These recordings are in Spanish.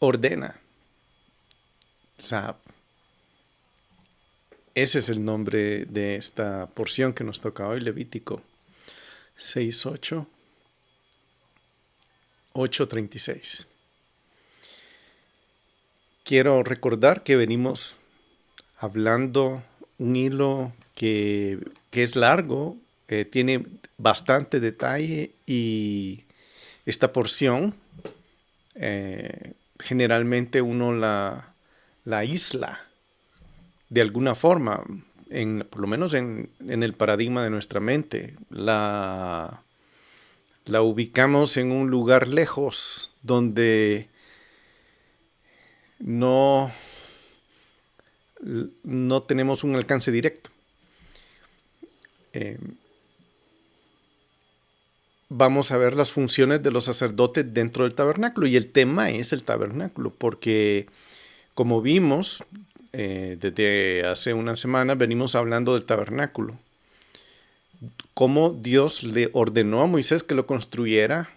ordena. Sab. Ese es el nombre de esta porción que nos toca hoy, Levítico 6:8, 8:36. Quiero recordar que venimos hablando un hilo que es largo, tiene bastante detalle y esta porción generalmente uno la aísla de alguna forma, por lo menos en el paradigma de nuestra mente. La ubicamos en un lugar lejos donde no, no tenemos un alcance directo. Vamos a ver las funciones de los sacerdotes dentro del tabernáculo, y el tema es el tabernáculo, porque como vimos desde hace una semana venimos hablando del tabernáculo, cómo Dios le ordenó a Moisés que lo construyera.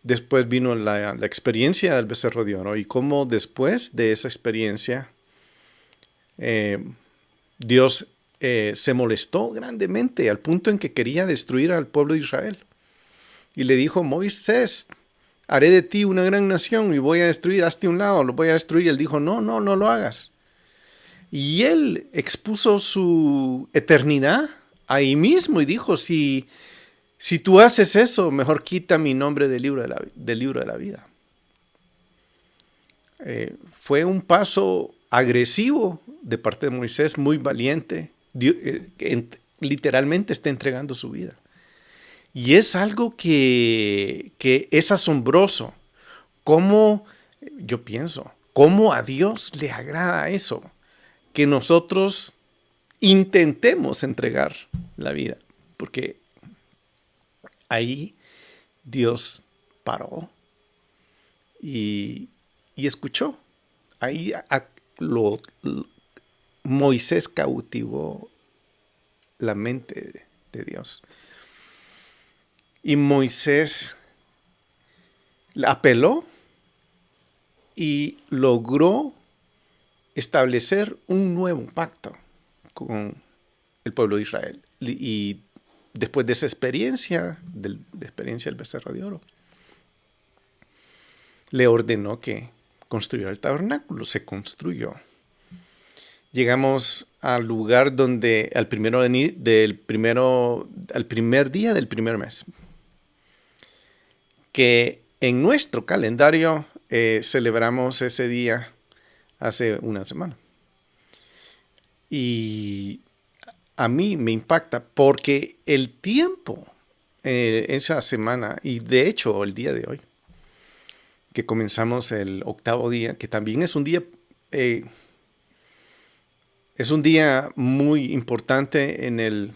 Después vino la experiencia del becerro de oro, y cómo después de esa experiencia Dios se molestó grandemente al punto en que quería destruir al pueblo de Israel. Y le dijo: Moisés, haré de ti una gran nación y voy a destruir, hazte un lado, lo voy a destruir. Y él dijo: no, no, no lo hagas. Y él expuso su eternidad ahí mismo y dijo: si tú haces eso, mejor quita mi nombre del libro de la vida. Fue un paso agresivo de parte de Moisés, muy valiente. Literalmente está entregando su vida. Y es algo que es asombroso. ¿Cómo, yo pienso, cómo a Dios le agrada eso? Que nosotros intentemos entregar la vida. Porque ahí Dios paró y escuchó. Ahí Moisés cautivó la mente de Dios. Y Moisés apeló y logró establecer un nuevo pacto con el pueblo de Israel. Y después de esa experiencia, de la experiencia del becerro de oro, le ordenó que construyera el tabernáculo. Se construyó. Llegamos al lugar donde al primer día del primer mes, que en nuestro calendario celebramos ese día hace una semana. Y a mí me impacta porque el tiempo esa semana, y de hecho el día de hoy, que comenzamos el octavo día, que también es un día muy importante en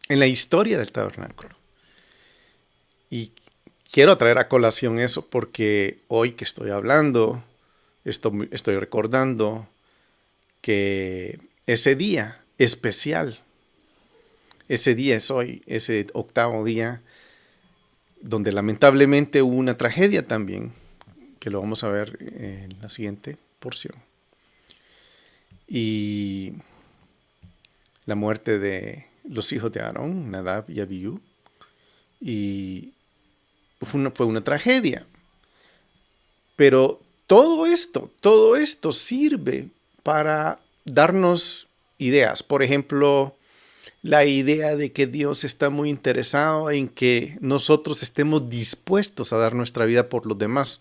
la historia del tabernáculo. Y quiero traer a colación eso porque hoy que estoy hablando, estoy recordando que ese día especial, ese día es hoy, ese octavo día, donde lamentablemente hubo una tragedia también, que lo vamos a ver en la siguiente porción. Y la muerte de los hijos de Aarón, Nadab y Abiú. Y fue una tragedia. Pero todo esto sirve para darnos ideas. Por ejemplo, la idea de que Dios está muy interesado en que nosotros estemos dispuestos a dar nuestra vida por los demás,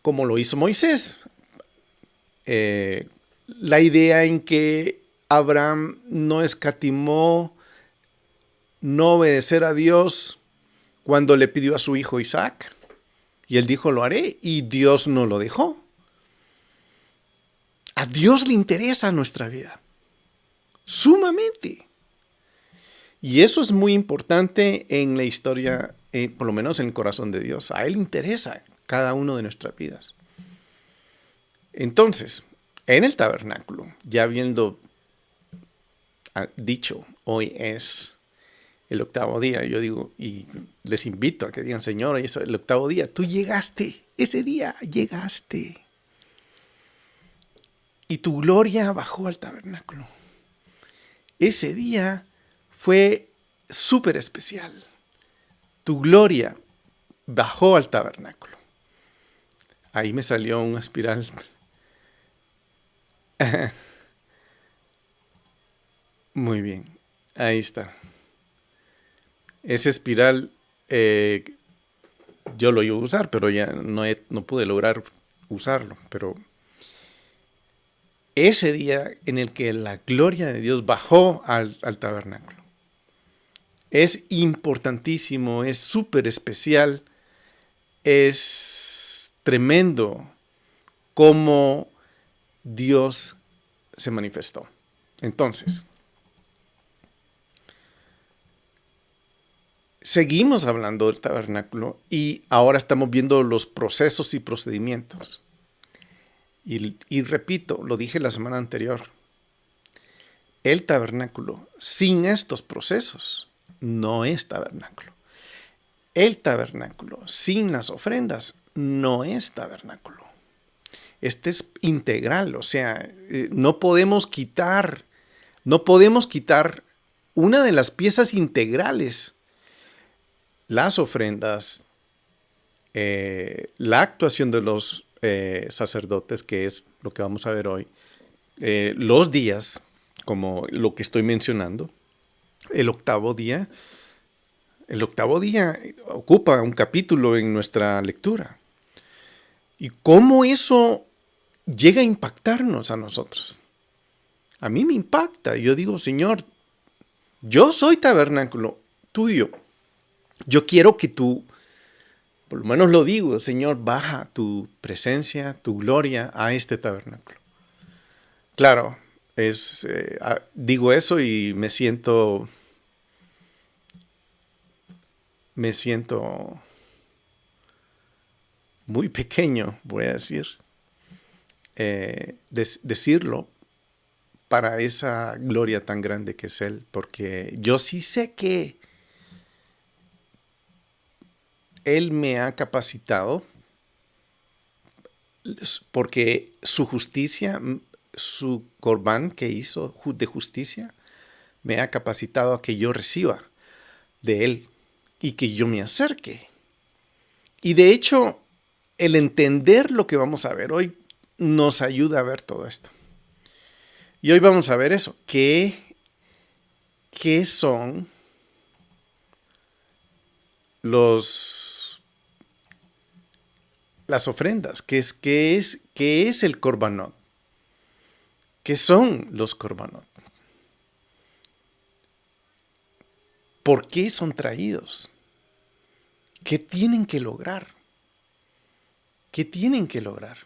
como lo hizo Moisés. La idea en que Abraham no escatimó no obedecer a Dios cuando le pidió a su hijo Isaac. Y él dijo: lo haré, y Dios no lo dejó. A Dios le interesa nuestra vida, sumamente. Y eso es muy importante en la historia, por lo menos en el corazón de Dios. A Él le interesa cada uno de nuestras vidas. Entonces, en el tabernáculo, ya habiendo dicho, hoy es el octavo día. Yo digo, y les invito a que digan, Señor, es el octavo día. Tú llegaste, ese día llegaste. Y tu gloria bajó al tabernáculo. Ese día fue súper especial. Tu gloria bajó al tabernáculo. Ahí me salió una espiral. Muy bien, ahí está. Esa espiral yo lo iba a usar, pero ya no pude lograr usarlo. Pero ese día en el que la gloria de Dios bajó al tabernáculo es importantísimo, es súper especial, es tremendo cómo Dios se manifestó. Entonces, seguimos hablando del tabernáculo y ahora estamos viendo los procesos y procedimientos. Y repito, lo dije la semana anterior, el tabernáculo sin estos procesos no es tabernáculo. El tabernáculo sin las ofrendas no es tabernáculo. Este es integral, o sea, no podemos quitar una de las piezas integrales, las ofrendas, la actuación de los sacerdotes, que es lo que vamos a ver hoy, los días, como lo que estoy mencionando, el octavo día ocupa un capítulo en nuestra lectura. Y cómo eso llega a impactarnos a nosotros. A mí me impacta. Yo digo, Señor, yo soy tabernáculo tuyo. Yo quiero que tú, por lo menos lo digo, Señor, baja tu presencia, tu gloria a este tabernáculo. Claro, digo eso y me siento muy pequeño, voy a decir, decirlo para esa gloria tan grande que es Él, porque yo sí sé que Él me ha capacitado, porque su justicia, su corbán que hizo de justicia, me ha capacitado a que yo reciba de Él y que yo me acerque. Y de hecho, el entender lo que vamos a ver hoy nos ayuda a ver todo esto. Y hoy vamos a ver eso. ¿Qué son las ofrendas? ¿Qué es el corbanot? ¿Qué son los corbanot? ¿Por qué son traídos? ¿Qué tienen que lograr? ¿Qué tienen que lograr?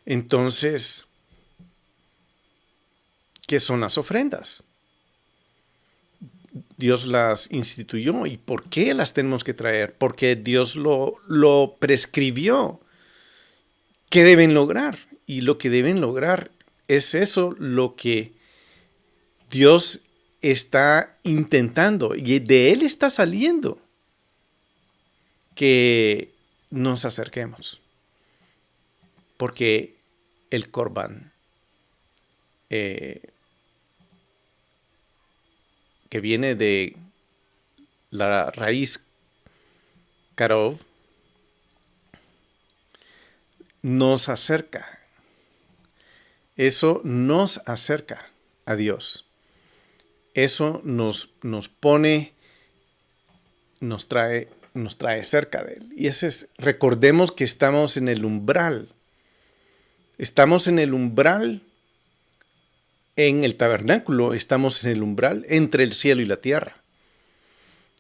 Entonces, ¿qué son las ofrendas? Dios las instituyó. ¿Y por qué las tenemos que traer? Porque Dios lo prescribió. ¿Qué deben lograr? Y lo que deben lograr es eso, lo que Dios está intentando. Y de Él está saliendo que nos acerquemos. Porque el corbán, que viene de la raíz karov, nos acerca. Eso nos acerca a Dios. Eso nos pone, nos trae cerca de Él. Y recordemos que estamos en el umbral. Estamos en el umbral, en el tabernáculo, estamos en el umbral entre el cielo y la tierra.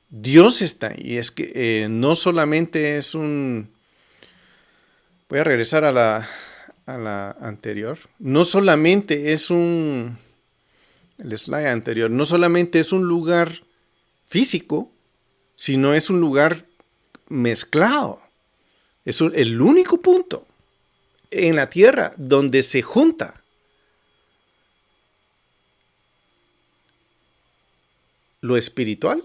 Dios está ahí. Es que no solamente es un... Voy a regresar a la anterior. No solamente es el slide anterior, no solamente es un lugar físico, sino es un lugar mezclado. Es el único punto en la tierra donde se junta lo espiritual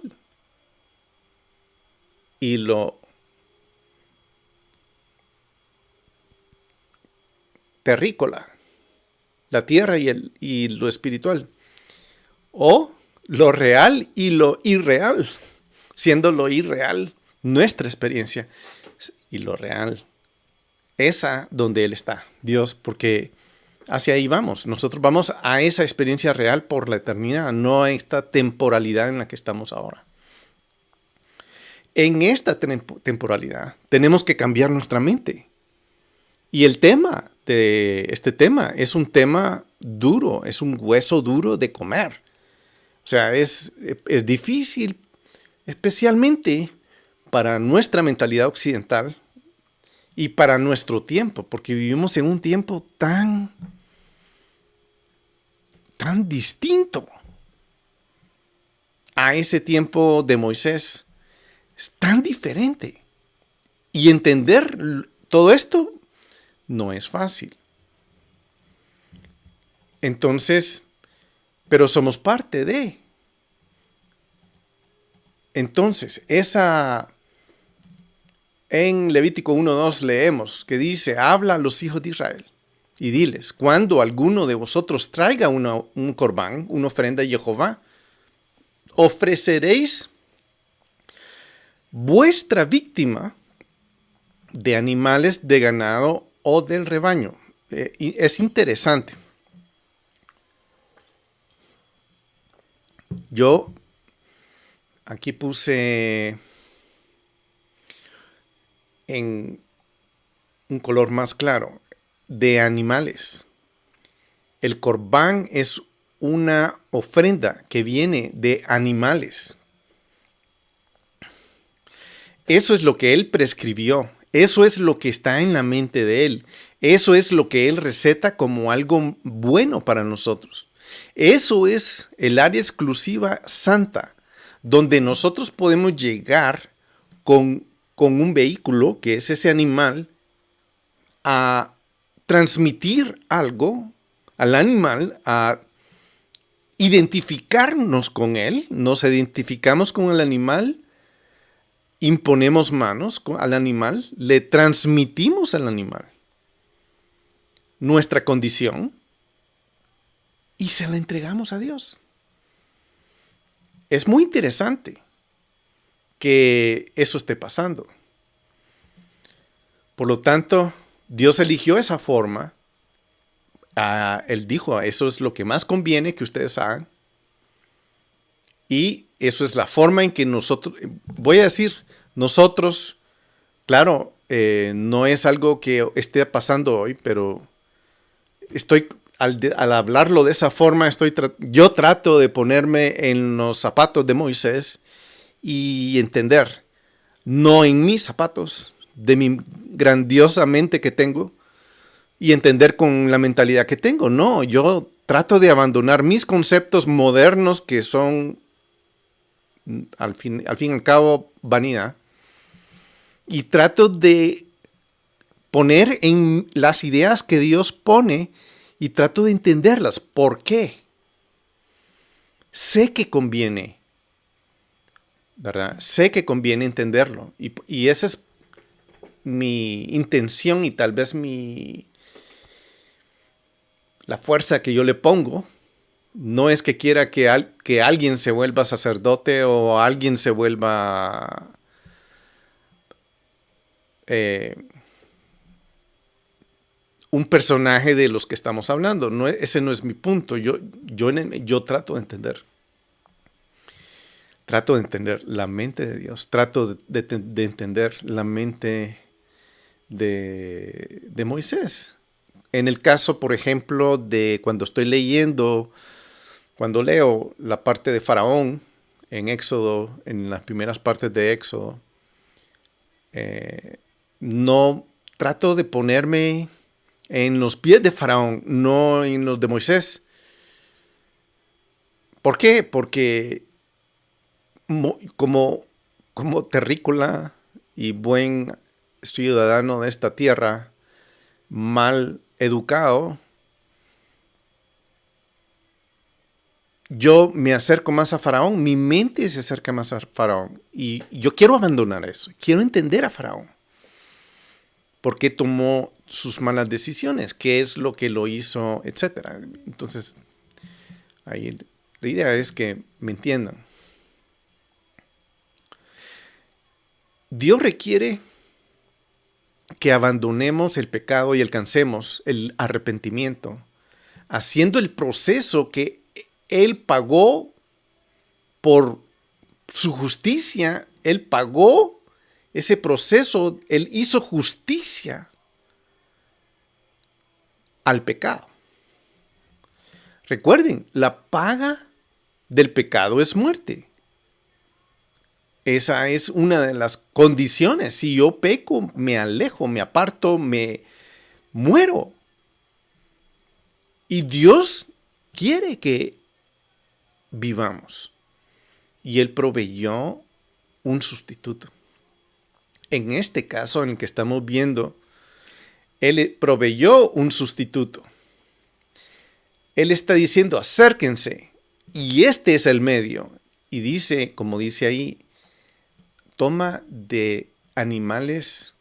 y lo terrícola, la tierra y lo espiritual, o lo real y lo irreal, siendo lo irreal nuestra experiencia y lo real, esa donde Él está, Dios, porque hacia ahí vamos. Nosotros vamos a esa experiencia real por la eternidad, no a esta temporalidad en la que estamos ahora. En esta temporalidad tenemos que cambiar nuestra mente. Y el tema de este tema es un tema duro, es un hueso duro de comer. O sea, es difícil, especialmente para nuestra mentalidad occidental y para nuestro tiempo, porque vivimos en un tiempo tan distinto a ese tiempo de Moisés. Es tan diferente. Y entender todo esto no es fácil. Entonces, pero somos parte de. Entonces, en Levítico 1:2 leemos que dice, habla a los hijos de Israel y diles, cuando alguno de vosotros traiga un corbán, una ofrenda a Jehová, ofreceréis vuestra víctima de animales de ganado o del rebaño. Y es interesante. Yo aquí puse en un color más claro, de animales. El corbán es una ofrenda que viene de animales. Eso es lo que Él prescribió. Eso es lo que está en la mente de Él. Eso es lo que Él receta como algo bueno para nosotros. Eso es el área exclusiva santa, donde nosotros podemos llegar con un vehículo, que es ese animal, a transmitir algo al animal, a identificarnos con él. Nos identificamos con el animal, imponemos manos al animal, le transmitimos al animal nuestra condición y se la entregamos a Dios. Es muy interesante que eso esté pasando. Por lo tanto, Dios eligió esa forma. Él dijo, eso es lo que más conviene que ustedes hagan. Y eso es la forma en que nosotros, voy a decir, nosotros, claro, no es algo que esté pasando hoy, pero al hablarlo de esa forma, yo trato de ponerme en los zapatos de Moisés y entender, no en mis zapatos, de mi grandiosa mente que tengo, y entender con la mentalidad que tengo. No, yo trato de abandonar mis conceptos modernos que son, al fin y al cabo, vanidad. Y trato de poner en las ideas que Dios pone y trato de entenderlas. ¿Por qué? Sé que conviene, ¿verdad? Sé que conviene entenderlo. Y esa es mi intención y tal vez la fuerza que yo le pongo. No es que quiera que alguien se vuelva sacerdote o alguien se vuelva un personaje de los que estamos hablando. No, ese no es mi punto. Yo trato de entender. Trato de entender la mente de Dios. Trato de entender la mente de Moisés. En el caso, por ejemplo, de cuando leo la parte de Faraón en Éxodo, en las primeras partes de Éxodo, no trato de ponerme en los pies de Faraón, no en los de Moisés. ¿Por qué? Porque como terrícola y buen ciudadano de esta tierra, mal educado, yo me acerco más a Faraón, mi mente se acerca más a Faraón. Y yo quiero abandonar eso. Quiero entender a Faraón. ¿Por qué tomó sus malas decisiones? ¿Qué es lo que lo hizo? Etcétera. Entonces, ahí la idea es que me entiendan. Dios requiere que abandonemos el pecado y alcancemos el arrepentimiento, haciendo el proceso que Él pagó por su justicia. Él pagó ese proceso, Él hizo justicia al pecado. Recuerden, la paga del pecado es muerte. Esa es una de las condiciones. Si yo peco, me alejo, me aparto, me muero. Y Dios quiere que vivamos. Y Él proveyó un sustituto. En este caso en el que estamos viendo, Él proveyó un sustituto. Él está diciendo, acérquense. Y este es el medio. Y dice, como dice ahí, toma de animales,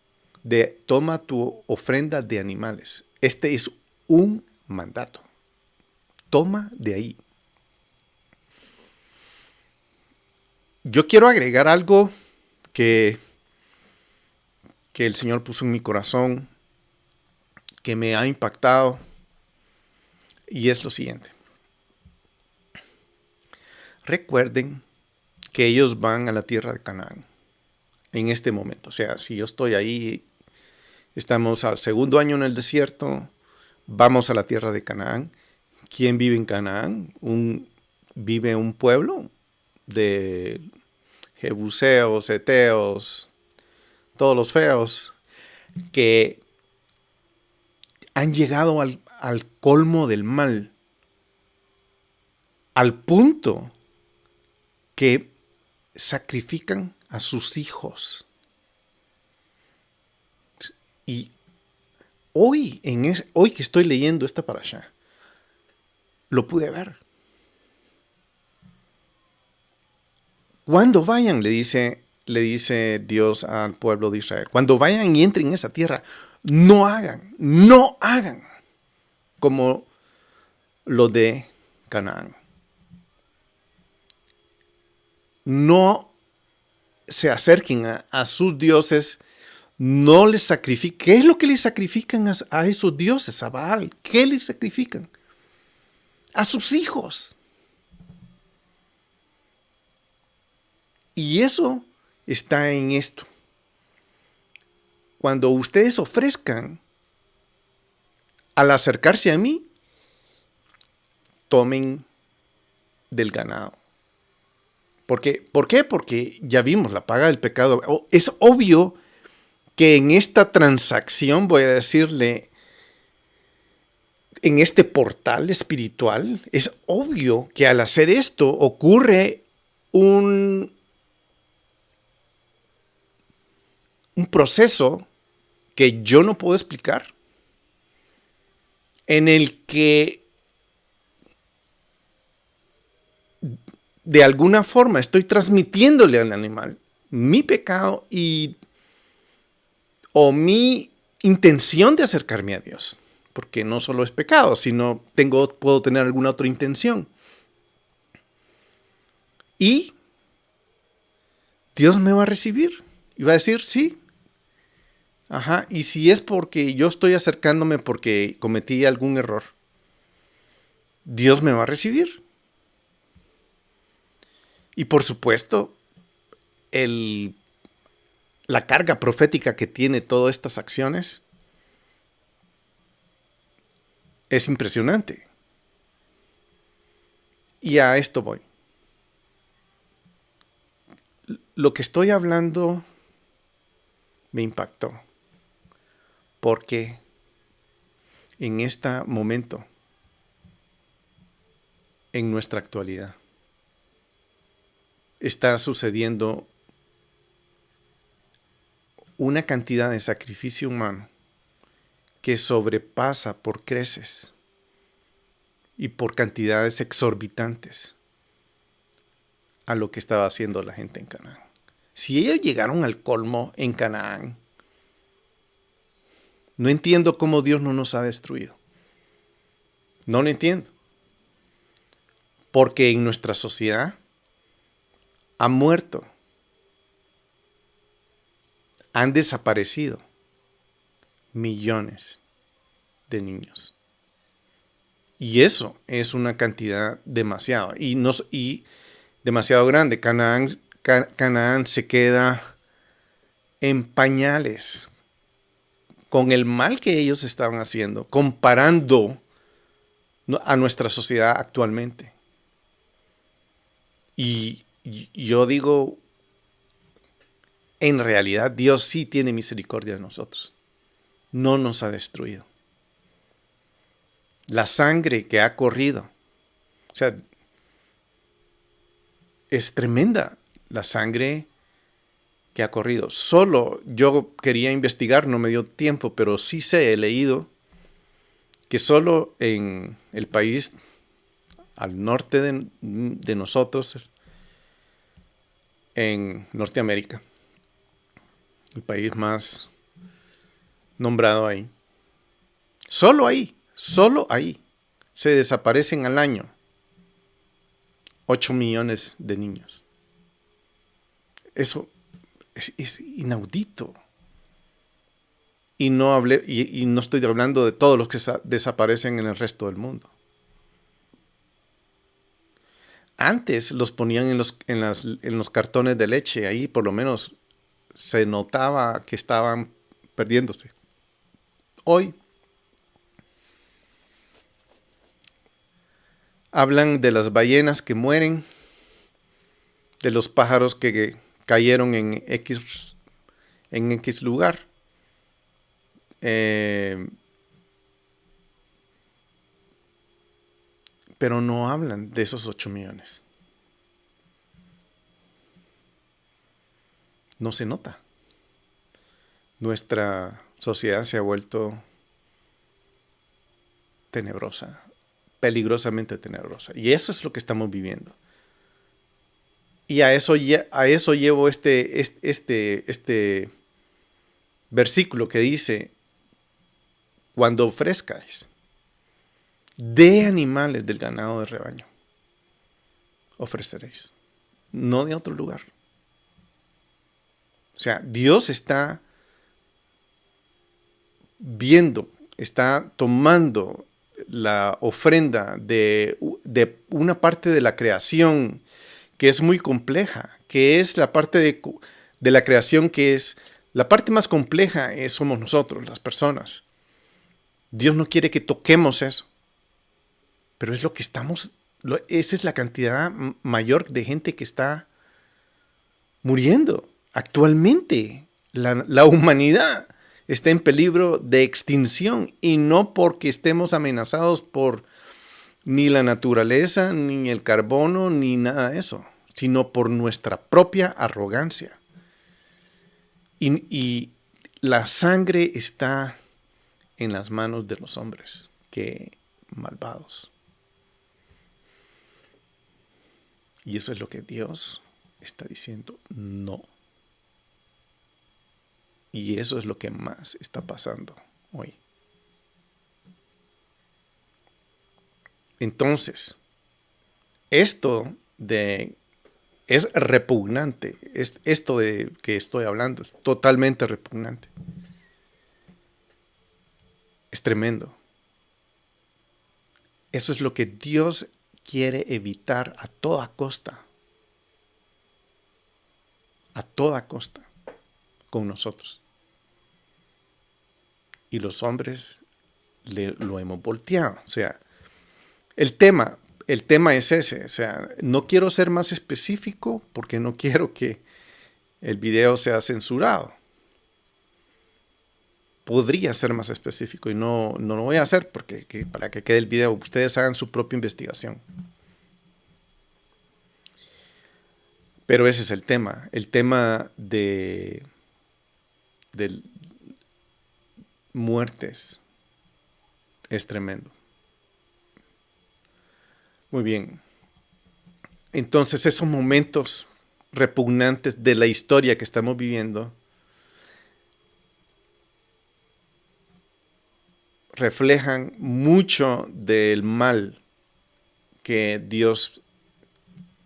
toma tu ofrenda de animales. Este es un mandato. Toma de ahí. Yo quiero agregar algo que el Señor puso en mi corazón, que me ha impactado, y es lo siguiente. Recuerden que ellos van a la tierra de Canaán en este momento. O sea, si yo estoy ahí, estamos al segundo año en el desierto, vamos a la tierra de Canaán. ¿Quién vive en Canaán? Vive un pueblo de jebuseos, heteos, todos los feos, que han llegado al colmo del mal, al punto que sacrifican a sus hijos. Y hoy que estoy leyendo esta parasha, lo pude ver. Cuando vayan, le dice Dios al pueblo de Israel, cuando vayan y entren en esa tierra, no hagan como lo de Canaán. No se acerquen a sus dioses, no les sacrifiquen. ¿Qué es lo que les sacrifican a esos dioses, a Baal? ¿Qué les sacrifican? A sus hijos. Y eso está en esto. Cuando ustedes ofrezcan, al acercarse a mí, tomen del ganado. ¿Por qué? Porque ya vimos la paga del pecado. Es obvio que en esta transacción, voy a decirle, en este portal espiritual, es obvio que al hacer esto ocurre un proceso que yo no puedo explicar, en el que de alguna forma estoy transmitiéndole al animal mi pecado o mi intención de acercarme a Dios. Porque no solo es pecado, sino puedo tener alguna otra intención. Y Dios me va a recibir. Y va a decir, sí. Ajá. Y si es porque yo estoy acercándome porque cometí algún error, Dios me va a recibir. Y por supuesto, la carga profética que tiene todas estas acciones es impresionante. Y a esto voy. Lo que estoy hablando me impactó. Porque en este momento, en nuestra actualidad, está sucediendo una cantidad de sacrificio humano que sobrepasa por creces y por cantidades exorbitantes a lo que estaba haciendo la gente en Canaán. Si ellos llegaron al colmo en Canaán, no entiendo cómo Dios no nos ha destruido. No lo entiendo. Porque en nuestra sociedad han muerto, han desaparecido millones de niños. Y eso es una cantidad demasiado. Y demasiado grande. Canaán se queda en pañales con el mal que ellos estaban haciendo, comparando a nuestra sociedad actualmente. Y yo digo, en realidad Dios sí tiene misericordia de nosotros. No nos ha destruido. La sangre que ha corrido, o sea, es tremenda la sangre que ha corrido. Solo yo quería investigar, no me dio tiempo, pero sí he leído que solo en el país al norte de nosotros, en Norteamérica, el país más nombrado ahí, solo ahí, se desaparecen al año 8 millones de niños. Eso es inaudito. Y no estoy hablando de todos los que desaparecen en el resto del mundo. Antes los ponían en los cartones de leche. Ahí por lo menos se notaba que estaban perdiéndose. Hoy hablan de las ballenas que mueren, de los pájaros que cayeron en X lugar. Pero no hablan de esos 8 millones. No se nota. Nuestra sociedad se ha vuelto tenebrosa, peligrosamente tenebrosa. Y eso es lo que estamos viviendo. Y a eso llevo este versículo que dice, cuando ofrezcáis de animales del ganado de rebaño, ofreceréis, no de otro lugar. O sea, Dios está viendo, está tomando la ofrenda de una parte de la creación que es muy compleja, que es la parte de la creación que es la parte más compleja, somos nosotros, las personas. Dios no quiere que toquemos eso, pero es lo que esa es la cantidad mayor de gente que está muriendo actualmente. La humanidad está en peligro de extinción y no porque estemos amenazados por ni la naturaleza, ni el carbono, ni nada de eso, sino por nuestra propia arrogancia. Y la sangre está en las manos de los hombres, que malvados. Y eso es lo que Dios está diciendo, no. Y eso es lo que más está pasando hoy. Entonces, esto es repugnante. Esto de que estoy hablando es totalmente repugnante. Es tremendo. Eso es lo que Dios quiere evitar a toda costa. A toda costa. Con nosotros. Y los hombres lo hemos volteado. O sea, el tema es ese. O sea, no quiero ser más específico porque no quiero que el video sea censurado. Podría ser más específico y no lo voy a hacer porque para que quede el video, ustedes hagan su propia investigación. Pero ese es el tema de muertes es tremendo. Muy bien. Entonces esos momentos repugnantes de la historia que estamos viviendo reflejan mucho del mal que Dios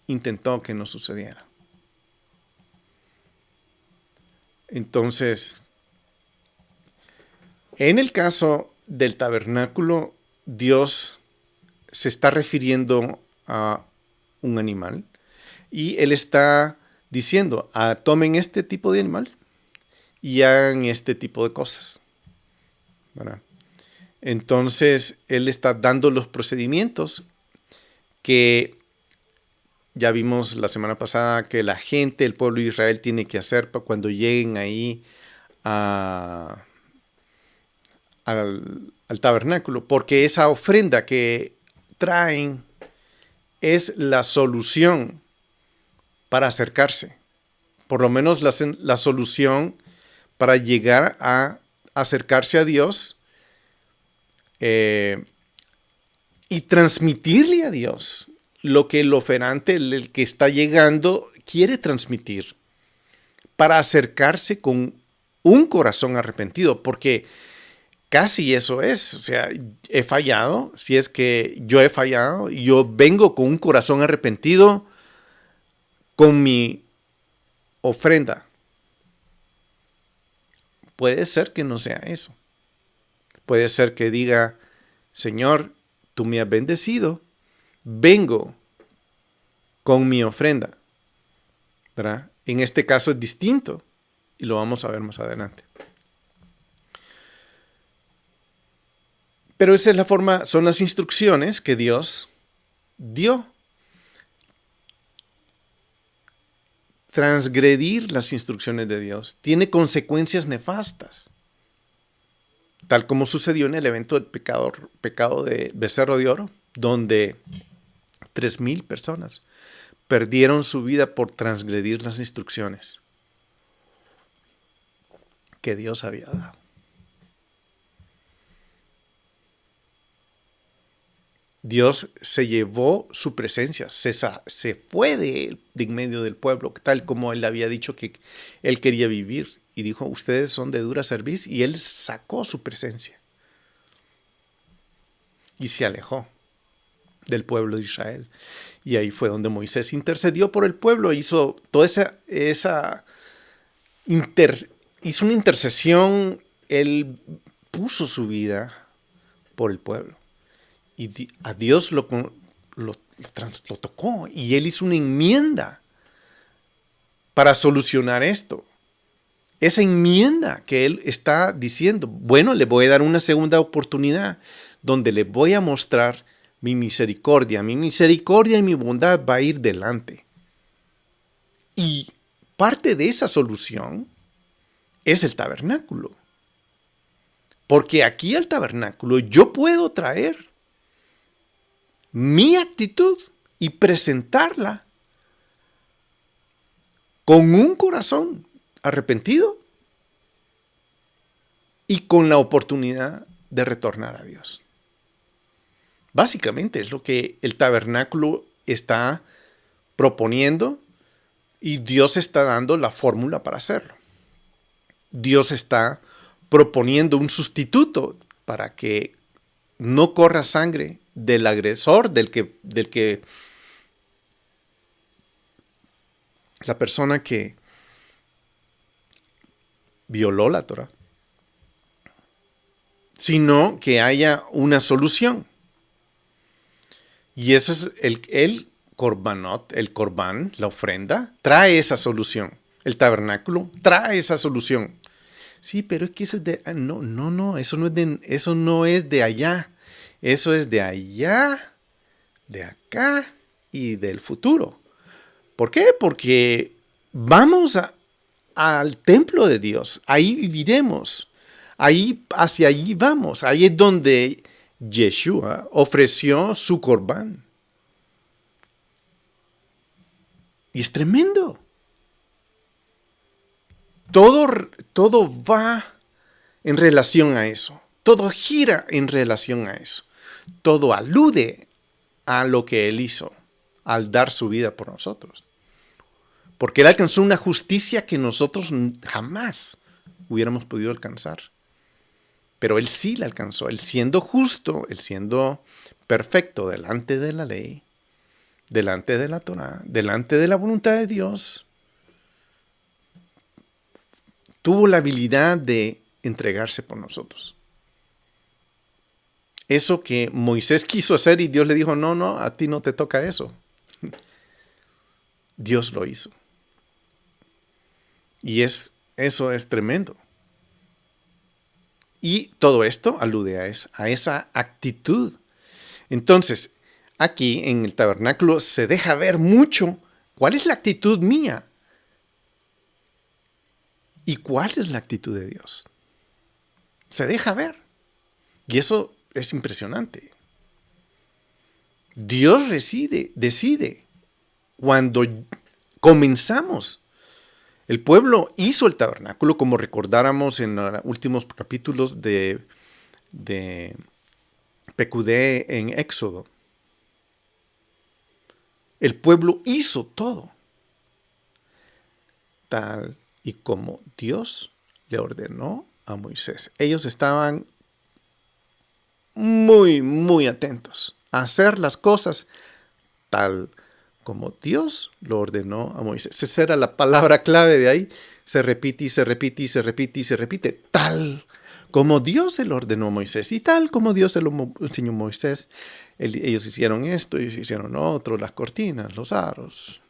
intentó que no sucediera. Entonces, en el caso del tabernáculo, Dios se está refiriendo a un animal y Él está diciendo, tomen este tipo de animal y hagan este tipo de cosas, ¿verdad? Entonces, Él está dando los procedimientos que ya vimos la semana pasada que la gente, el pueblo de Israel, tiene que hacer para cuando lleguen ahí al tabernáculo, porque esa ofrenda que traen es la solución para acercarse, por lo menos la solución para llegar a acercarse a Dios y transmitirle a Dios lo que el oferante, el que está llegando, quiere transmitir para acercarse con un corazón arrepentido, porque casi eso es, o sea, he fallado, si es que yo he fallado, yo vengo con un corazón arrepentido con mi ofrenda. Puede ser que no sea eso. Puede ser que diga, Señor, tú me has bendecido, vengo con mi ofrenda, ¿verdad? En este caso es distinto y lo vamos a ver más adelante. Pero esa es la forma, son las instrucciones que Dios dio. Transgredir las instrucciones de Dios tiene consecuencias nefastas, tal como sucedió en el evento del pecado de Becerro de Oro, donde 3,000 personas perdieron su vida por transgredir las instrucciones que Dios había dado. Dios se llevó su presencia, se fue de en medio del pueblo, tal como él había dicho que él quería vivir. Y dijo, ustedes son de dura cerviz, y él sacó su presencia. Y se alejó del pueblo de Israel. Y ahí fue donde Moisés intercedió por el pueblo, hizo toda hizo una intercesión, él puso su vida por el pueblo. Y a Dios lo tocó y él hizo una enmienda para solucionar esto. Esa enmienda que él está diciendo, bueno, le voy a dar una segunda oportunidad donde le voy a mostrar mi misericordia y mi bondad va a ir delante. Y parte de esa solución es el tabernáculo. Porque aquí al tabernáculo yo puedo traer mi actitud y presentarla con un corazón arrepentido y con la oportunidad de retornar a Dios. Básicamente es lo que el tabernáculo está proponiendo y Dios está dando la fórmula para hacerlo. Dios está proponiendo un sustituto para que no corra sangre del agresor, del que la persona que violó la Torah, sino que haya una solución. Y eso es el korbanot, el korban, la ofrenda, trae esa solución. El tabernáculo trae esa solución. Sí, pero es que eso es de... No, eso no es de allá. Eso es de allá, de acá y del futuro. ¿Por qué? Porque vamos al templo de Dios. Ahí viviremos. Hacia allí vamos. Ahí es donde Yeshua ofreció su corbán. Y es tremendo. Todo va en relación a eso. Todo gira en relación a eso. Todo alude a lo que Él hizo, al dar su vida por nosotros. Porque Él alcanzó una justicia que nosotros jamás hubiéramos podido alcanzar. Pero Él sí la alcanzó. Él siendo justo, Él siendo perfecto delante de la ley, delante de la Torá, delante de la voluntad de Dios, tuvo la habilidad de entregarse por nosotros. Eso que Moisés quiso hacer y Dios le dijo, no, no, a ti no te toca eso. Dios lo hizo. Y eso es tremendo. Y todo esto alude a esa actitud. Entonces, aquí en el tabernáculo se deja ver mucho cuál es la actitud mía y cuál es la actitud de Dios. Se deja ver. Y eso es impresionante. Dios decide cuando comenzamos. El pueblo hizo el tabernáculo, como recordáramos en los últimos capítulos de PQD en Éxodo. El pueblo hizo todo, tal y como Dios le ordenó a Moisés. Ellos estaban muy, muy atentos a hacer las cosas tal como Dios lo ordenó a Moisés. Esa era la palabra clave de ahí. Se repite y se repite y se repite y se repite. Tal como Dios se lo ordenó a Moisés y tal como Dios se lo enseñó a Moisés. Ellos hicieron esto, ellos hicieron otro, las cortinas, los aros,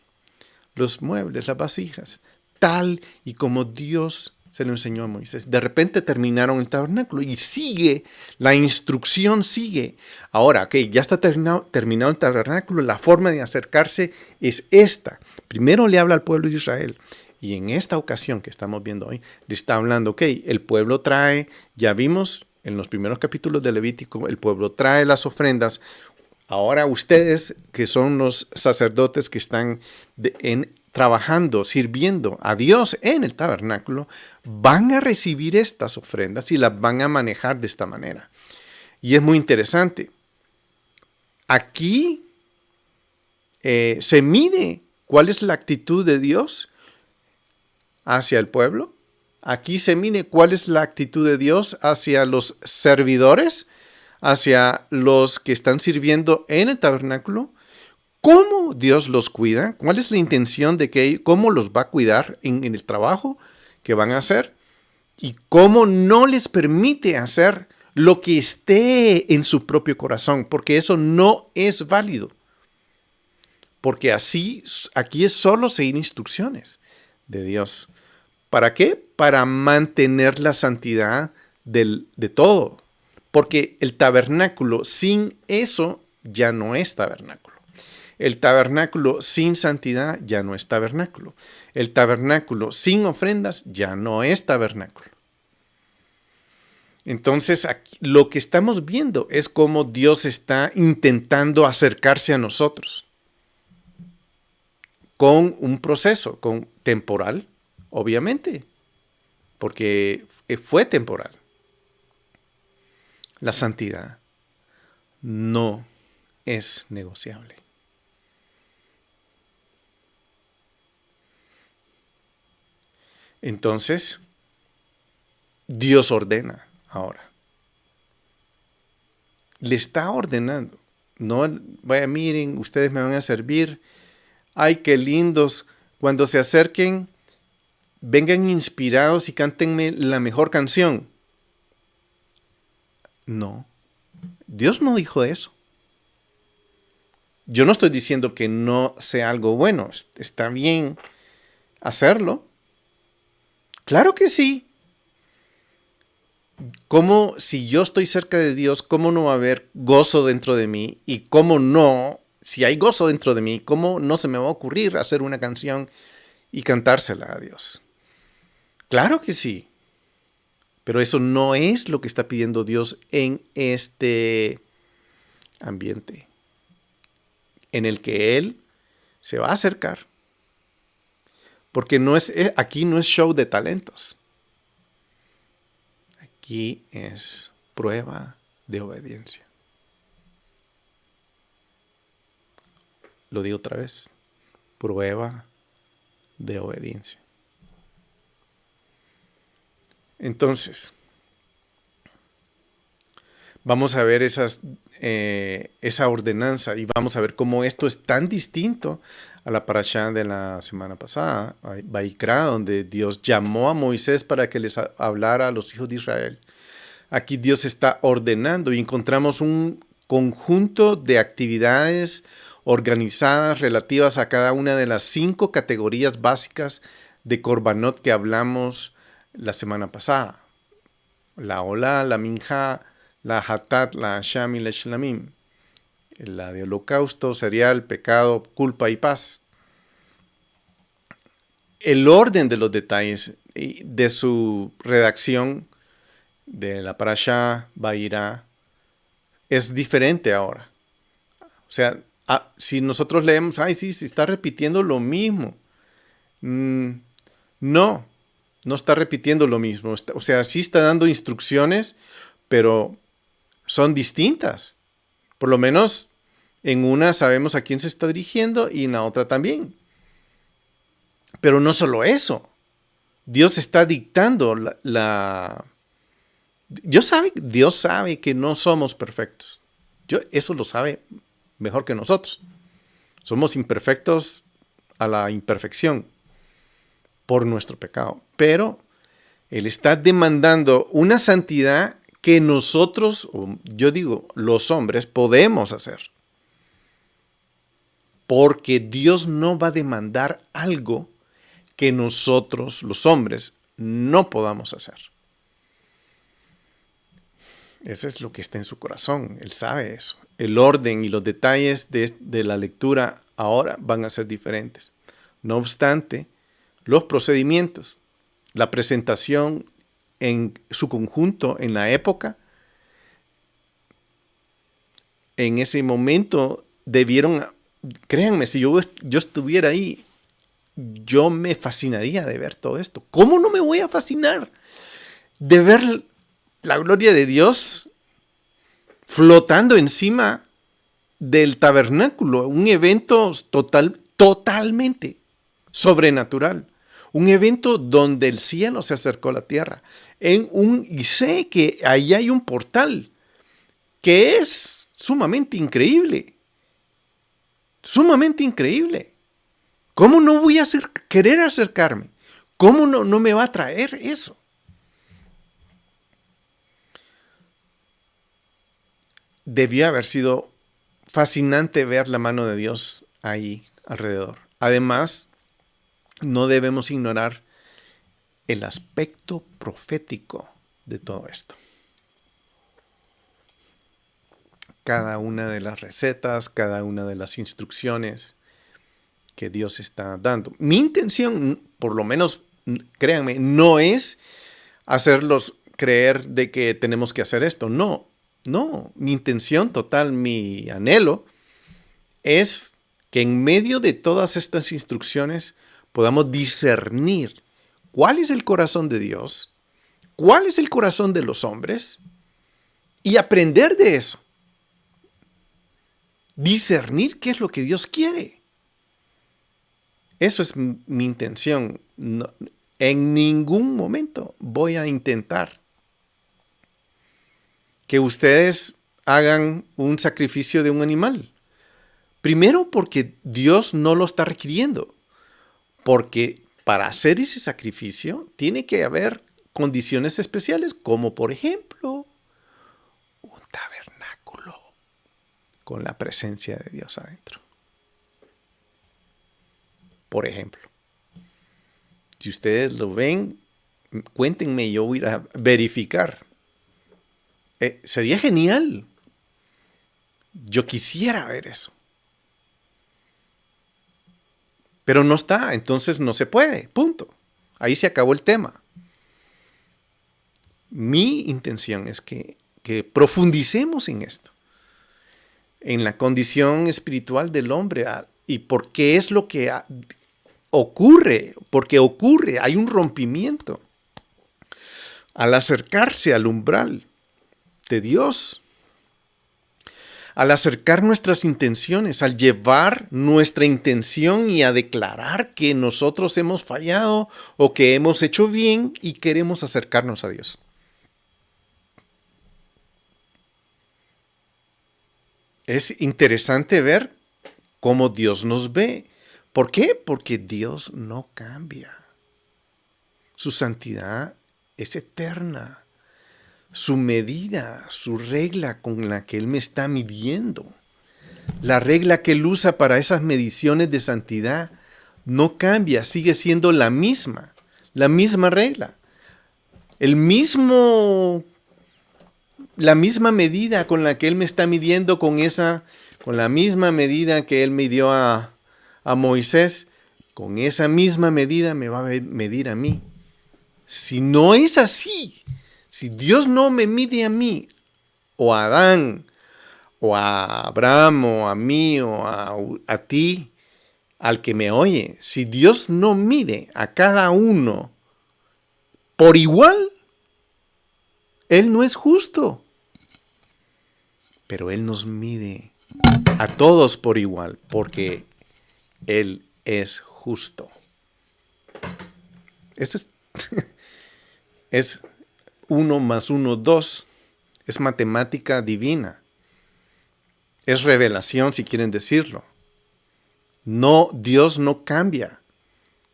los muebles, las vasijas. Tal y como Dios se lo enseñó a Moisés. De repente terminaron el tabernáculo y sigue, la instrucción sigue. Ahora, ok, ya está terminado el tabernáculo, la forma de acercarse es esta. Primero le habla al pueblo de Israel y en esta ocasión que estamos viendo hoy, le está hablando, ok, el pueblo trae, ya vimos en los primeros capítulos de Levítico, el pueblo trae las ofrendas. Ahora ustedes, que son los sacerdotes que están trabajando, sirviendo a Dios en el tabernáculo, van a recibir estas ofrendas y las van a manejar de esta manera. Y es muy interesante. Aquí se mide cuál es la actitud de Dios hacia el pueblo. Aquí se mide cuál es la actitud de Dios hacia los servidores, hacia los que están sirviendo en el tabernáculo. ¿Cómo Dios los cuida? ¿Cuál es la intención de que cómo los va a cuidar en el trabajo que van a hacer? Y cómo no les permite hacer lo que esté en su propio corazón, porque eso no es válido. Porque así, aquí es solo seguir instrucciones de Dios. ¿Para qué? Para mantener la santidad de todo. Porque el tabernáculo sin eso ya no es tabernáculo. El tabernáculo sin santidad ya no es tabernáculo. El tabernáculo sin ofrendas ya no es tabernáculo. Entonces, aquí, lo que estamos viendo es cómo Dios está intentando acercarse a nosotros con un proceso temporal, obviamente, porque fue temporal. La santidad no es negociable. Entonces, Dios ordena ahora. Le está ordenando. No, vaya, miren, ustedes me van a servir. Ay, qué lindos. Cuando se acerquen, vengan inspirados y cántenme la mejor canción. No, Dios no dijo eso. Yo no estoy diciendo que no sea algo bueno. Está bien hacerlo. Claro que sí. ¿Cómo, si yo estoy cerca de Dios, cómo no va a haber gozo dentro de mí? Y cómo no, si hay gozo dentro de mí, cómo no se me va a ocurrir hacer una canción y cantársela a Dios? Claro que sí. Pero eso no es lo que está pidiendo Dios en este ambiente, en el que Él se va a acercar. Porque aquí no es show de talentos. Aquí es prueba de obediencia. Lo digo otra vez. Prueba de obediencia. Entonces, vamos a ver esa ordenanza y vamos a ver cómo esto es tan distinto a la parashá de la semana pasada, Vaikra, donde Dios llamó a Moisés para que les hablara a los hijos de Israel. Aquí Dios está ordenando y encontramos un conjunto de actividades organizadas relativas a cada una de las 5 categorías básicas de Korbanot que hablamos la semana pasada. La Olá, la Minjá, la Hatat, la Asham y la Shlamim. La de holocausto, cereal, pecado, culpa y paz. El orden de los detalles de su redacción de la parashá Vairá es diferente ahora. O sea, si nosotros leemos, sí, se está repitiendo lo mismo. No está repitiendo lo mismo. O sea, sí está dando instrucciones, pero son distintas. Por lo menos en una sabemos a quién se está dirigiendo y en la otra también. Pero no solo eso. Dios está dictando Dios sabe que no somos perfectos. Eso lo sabe mejor que nosotros. Somos imperfectos a la imperfección por nuestro pecado. Pero Él está demandando una santidad que nosotros, yo digo, los hombres, podemos hacer. Porque Dios no va a demandar algo que nosotros, los hombres, no podamos hacer. Eso es lo que está en su corazón. Él sabe eso. El orden y los detalles de la lectura ahora van a ser diferentes. No obstante, los procedimientos, la presentación en su conjunto en la época, en ese momento debieron, créanme, si yo estuviera ahí, yo me fascinaría de ver todo esto. ¿Cómo no me voy a fascinar de ver la gloria de Dios flotando encima del tabernáculo? Un evento totalmente sobrenatural. Un evento donde el cielo se acercó a la tierra. Y sé que ahí hay un portal que es sumamente increíble. Sumamente increíble. ¿Cómo no voy a querer acercarme? ¿Cómo no me va a traer eso? Debió haber sido fascinante ver la mano de Dios ahí alrededor. Además, no debemos ignorar el aspecto profético de todo esto. Cada una de las recetas, cada una de las instrucciones que Dios está dando. Mi intención, por lo menos, créanme, no es hacerlos creer de que tenemos que hacer esto. No, mi intención total, mi anhelo es que en medio de todas estas instrucciones podamos discernir cuál es el corazón de Dios, cuál es el corazón de los hombres y aprender de eso. Discernir qué es lo que Dios quiere. Eso es mi intención. No, en ningún momento voy a intentar que ustedes hagan un sacrificio de un animal. Primero porque Dios no lo está requiriendo. Porque para hacer ese sacrificio tiene que haber condiciones especiales, como por ejemplo un tabernáculo con la presencia de Dios adentro. Por ejemplo, si ustedes lo ven, cuéntenme, yo voy a ir a verificar. Sería genial. Yo quisiera ver eso. Pero no está, entonces no se puede, punto. Ahí se acabó el tema. Mi intención es que profundicemos en esto, en la condición espiritual del hombre y por qué es lo que ocurre, porque ocurre, hay un rompimiento. Al acercarse al umbral de Dios, al acercar nuestras intenciones, al llevar nuestra intención y a declarar que nosotros hemos fallado o que hemos hecho bien y queremos acercarnos a Dios. Es interesante ver cómo Dios nos ve. ¿Por qué? Porque Dios no cambia. Su santidad es eterna. Su medida, su regla con la que Él me está midiendo, la regla que Él usa para esas mediciones de santidad, no cambia, sigue siendo la misma regla. La misma medida con la que Él me está midiendo, con la misma medida que Él midió a Moisés, con esa misma medida me va a medir a mí. Si no es así, si Dios no me mide a mí, o a Adán, o a Abraham, o a mí, o a ti, al que me oye, si Dios no mide a cada uno por igual, Él no es justo. Pero Él nos mide a todos por igual, porque Él es justo. Esto es 1 más 1, 2. Es matemática divina. Es revelación, si quieren decirlo. No, Dios no cambia.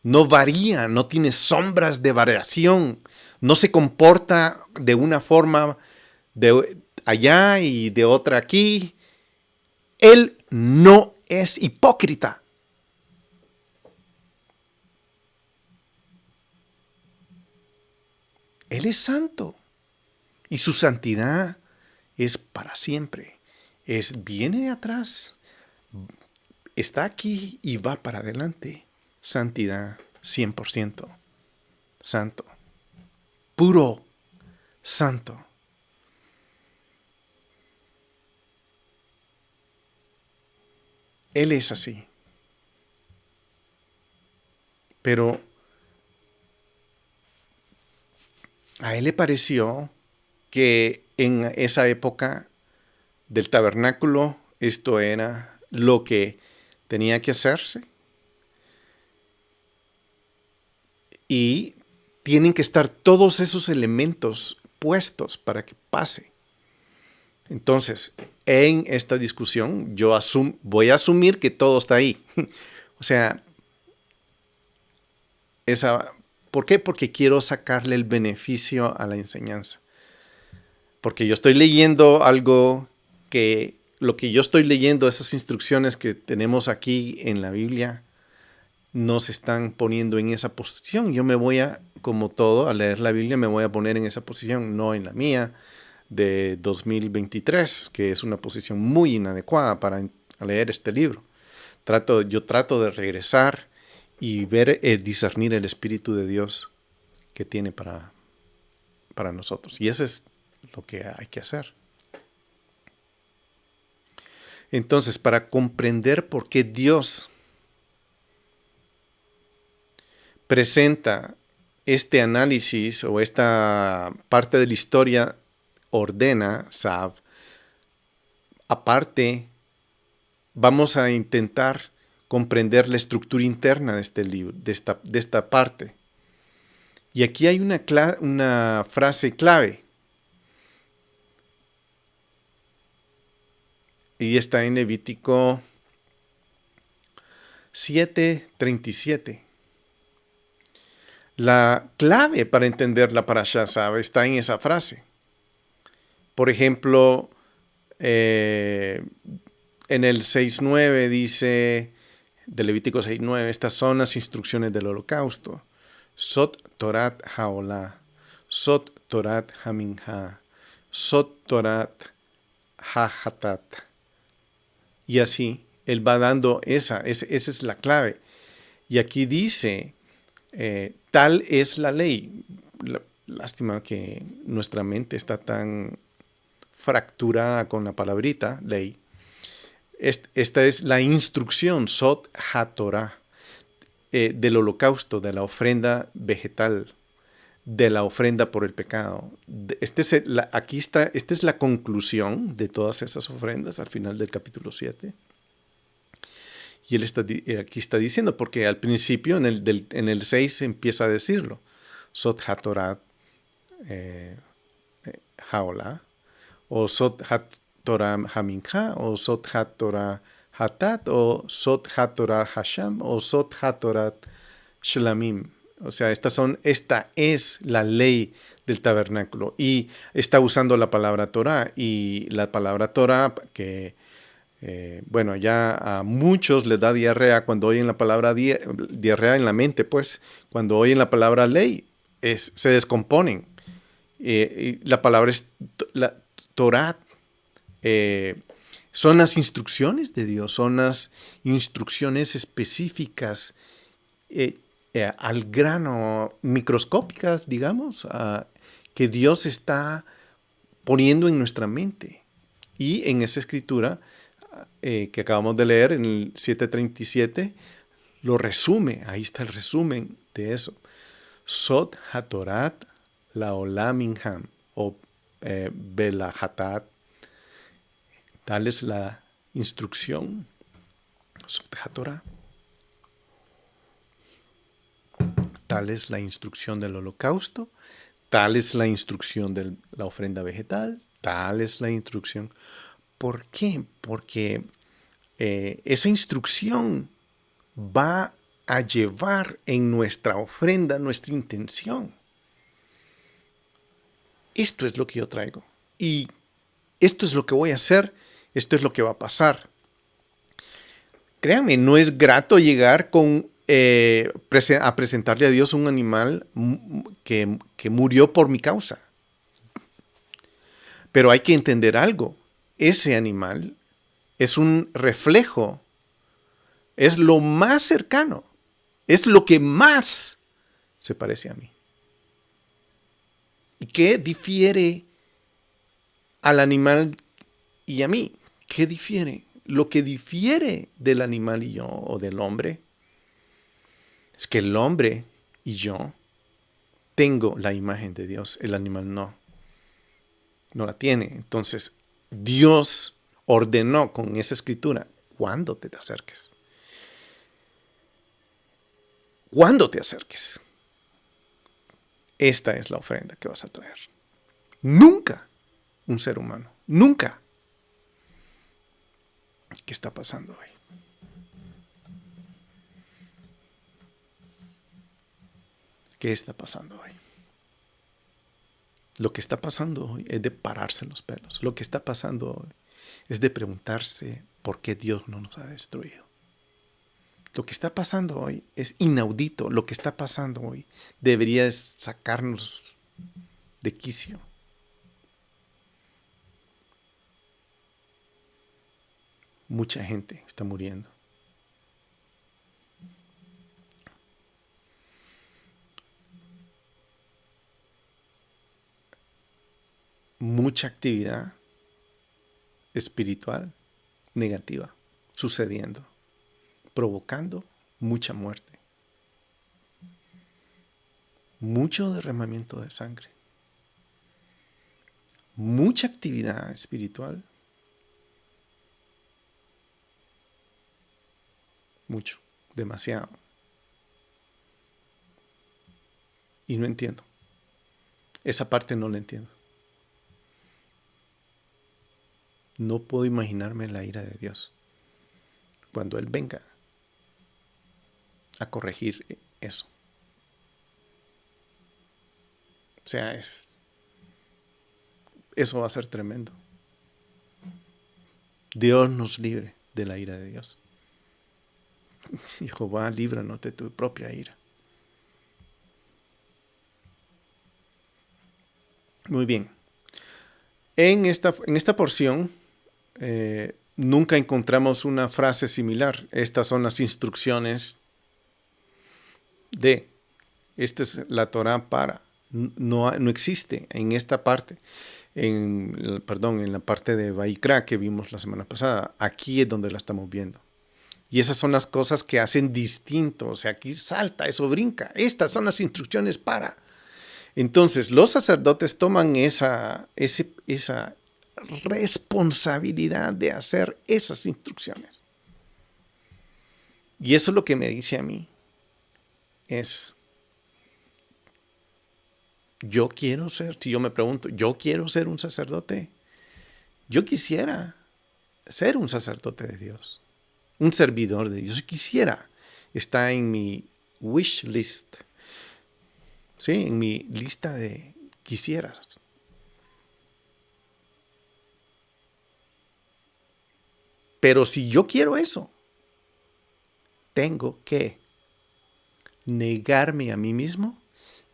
No varía, no tiene sombras de variación. No se comporta de una forma de allá y de otra aquí. Él no es hipócrita. Él es santo. Y su santidad es para siempre. Viene de atrás, está aquí y va para adelante. Santidad 100%. Santo. Puro. Santo. Él es así. Pero a Él le pareció que en esa época del tabernáculo esto era lo que tenía que hacerse. Y tienen que estar todos esos elementos puestos para que pase. Entonces, en esta discusión, yo voy a asumir que todo está ahí. O sea, ¿por qué? Porque quiero sacarle el beneficio a la enseñanza. Porque yo estoy leyendo algo que lo que yo estoy leyendo, esas instrucciones que tenemos aquí en la Biblia, nos están poniendo en esa posición. Yo me voy como todo, a leer la Biblia, me voy a poner en esa posición, no en la mía de 2023, que es una posición muy inadecuada para leer este libro. Yo trato de regresar y discernir el Espíritu de Dios que tiene para nosotros. Y eso es lo que hay que hacer. Entonces, para comprender por qué Dios presenta este análisis o esta parte de la historia, ordena Sav, aparte, vamos a intentar comprender la estructura interna de este libro, de esta parte. Y aquí hay una frase clave. Y está en Levítico 7:37. La clave para entender la parashá Sav está en esa frase. Por ejemplo, en el 6:9 dice, de Levítico 6:9, estas son las instrucciones del holocausto. Sot Torat Haolah, Sot Torat Haminha, Sot Torat Hahatat. Y así, él va dando esa es la clave. Y aquí dice, tal es la ley. Lástima que nuestra mente está tan fracturada con la palabrita, ley. Esta es la instrucción, Sot HaTorah, del holocausto, de la ofrenda vegetal, de la ofrenda por el pecado. Esta es la conclusión de todas esas ofrendas al final del capítulo 7. Y él aquí está diciendo, porque al principio, en el 6, empieza a decirlo. Sot HaTorah Haolah, o Sot HaTorah Hamincha, o Sot HaTorah Hatat, o Sot HaTorah Hasham, o Sot HaTorah Shlamim. O sea, esta es la ley del tabernáculo. Y está usando la palabra Torah. Y la palabra Torah, que, bueno, ya a muchos les da diarrea cuando oyen la palabra diarrea en la mente, pues, cuando oyen la palabra ley, se descomponen. Y la palabra es la Torah. Son las instrucciones de Dios, son las instrucciones específicas, al grano, microscópicas, digamos, que Dios está poniendo en nuestra mente. Y en esa escritura que acabamos de leer, en el 7:37, lo resume. Ahí está el resumen de eso. Sot HaTorat Laolam Minham, o Belahatat. Tal es la instrucción. Sot HaTorah. Tal es la instrucción del holocausto, tal es la instrucción de la ofrenda vegetal, tal es la instrucción. ¿Por qué? Porque esa instrucción va a llevar en nuestra ofrenda nuestra intención. Esto es lo que yo traigo. Y esto es lo que voy a hacer, esto es lo que va a pasar. Créanme, no es grato llegar a presentarle a Dios un animal que murió por mi causa. Pero hay que entender algo. Ese animal es un reflejo, es lo más cercano, es lo que más se parece a mí. ¿Y qué difiere al animal y a mí? ¿Qué difiere? Lo que difiere del animal y yo, o del hombre, es que el hombre y yo tengo la imagen de Dios, el animal no la tiene. Entonces, Dios ordenó con esa escritura cuándo te acerques. Cuando te acerques, esta es la ofrenda que vas a traer. Nunca un ser humano, nunca. ¿Qué está pasando hoy? ¿Qué está pasando hoy? Lo que está pasando hoy es de pararse los pelos. Lo que está pasando hoy es de preguntarse por qué Dios no nos ha destruido. Lo que está pasando hoy es inaudito. Lo que está pasando hoy debería sacarnos de quicio. Mucha gente está muriendo. Mucha actividad espiritual negativa sucediendo, provocando mucha muerte, mucho derramamiento de sangre, mucha actividad espiritual, mucho, demasiado. Y no entiendo. Esa parte no la entiendo. No puedo imaginarme la ira de Dios cuando Él venga a corregir eso. O sea, eso va a ser tremendo. Dios nos libre de la ira de Dios. Jehová, líbranos de tu propia ira. Muy bien. En esta porción nunca encontramos una frase similar. Estas son las instrucciones de. Esta es la Torah para. No existe en esta parte. En la parte de Vaikra que vimos la semana pasada. Aquí es donde la estamos viendo. Y esas son las cosas que hacen distinto. O sea, aquí salta, eso brinca. Estas son las instrucciones para. Entonces, los sacerdotes toman esa responsabilidad de hacer esas instrucciones. Y eso es lo que me dice a mí. Yo quiero ser, si yo me pregunto, ¿yo quiero ser un sacerdote? Yo quisiera ser un sacerdote de Dios, un servidor de Dios. Yo quisiera, está en mi wish list, ¿sí? En mi lista de quisieras. Pero si yo quiero eso, tengo que negarme a mí mismo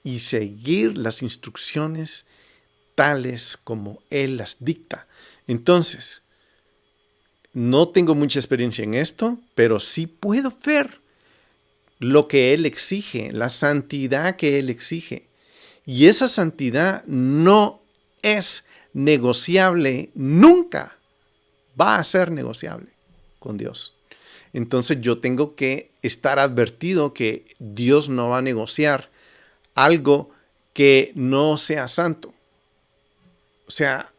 y seguir las instrucciones tales como Él las dicta. Entonces, no tengo mucha experiencia en esto, pero sí puedo ver lo que Él exige, la santidad que Él exige. Y esa santidad no es negociable, nunca va a ser negociable con Dios. Entonces yo tengo que estar advertido que Dios no va a negociar algo que no sea santo. O sea,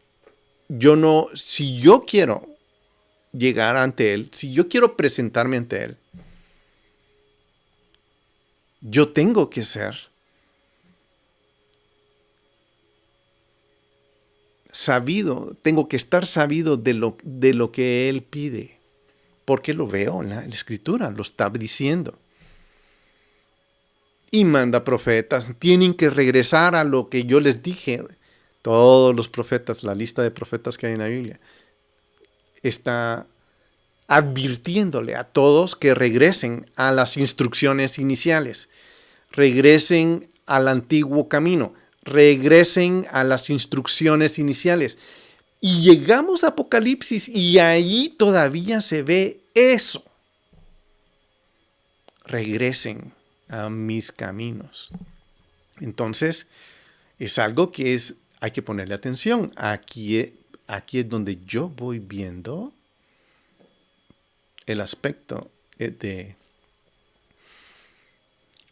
si yo quiero llegar ante Él, si yo quiero presentarme ante Él, yo tengo que ser sabido, tengo que estar sabido de lo que Él pide. Porque lo veo en la Escritura, lo está diciendo. Y manda profetas, tienen que regresar a lo que yo les dije. Todos los profetas, la lista de profetas que hay en la Biblia, está advirtiéndole a todos que regresen a las instrucciones iniciales, regresen al antiguo camino, regresen a las instrucciones iniciales. Y llegamos a Apocalipsis y ahí todavía se ve eso. Regresen a mis caminos. Entonces, es algo que hay que ponerle atención. Aquí es donde yo voy viendo el aspecto de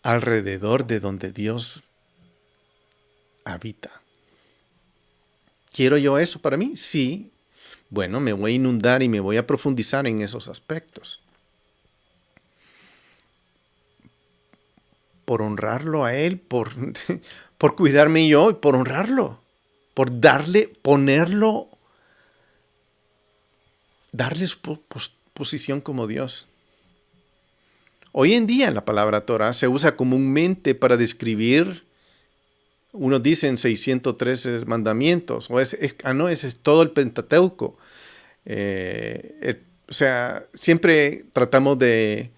alrededor de donde Dios habita. ¿Quiero yo eso para mí? Sí. Bueno, me voy a inundar y me voy a profundizar en esos aspectos. Por honrarlo a Él, por cuidarme yo y por honrarlo. Por darle su posición como Dios. Hoy en día la palabra Torah se usa comúnmente para describir, unos dicen 613 mandamientos, o ese es todo el Pentateuco. O sea, siempre tratamos de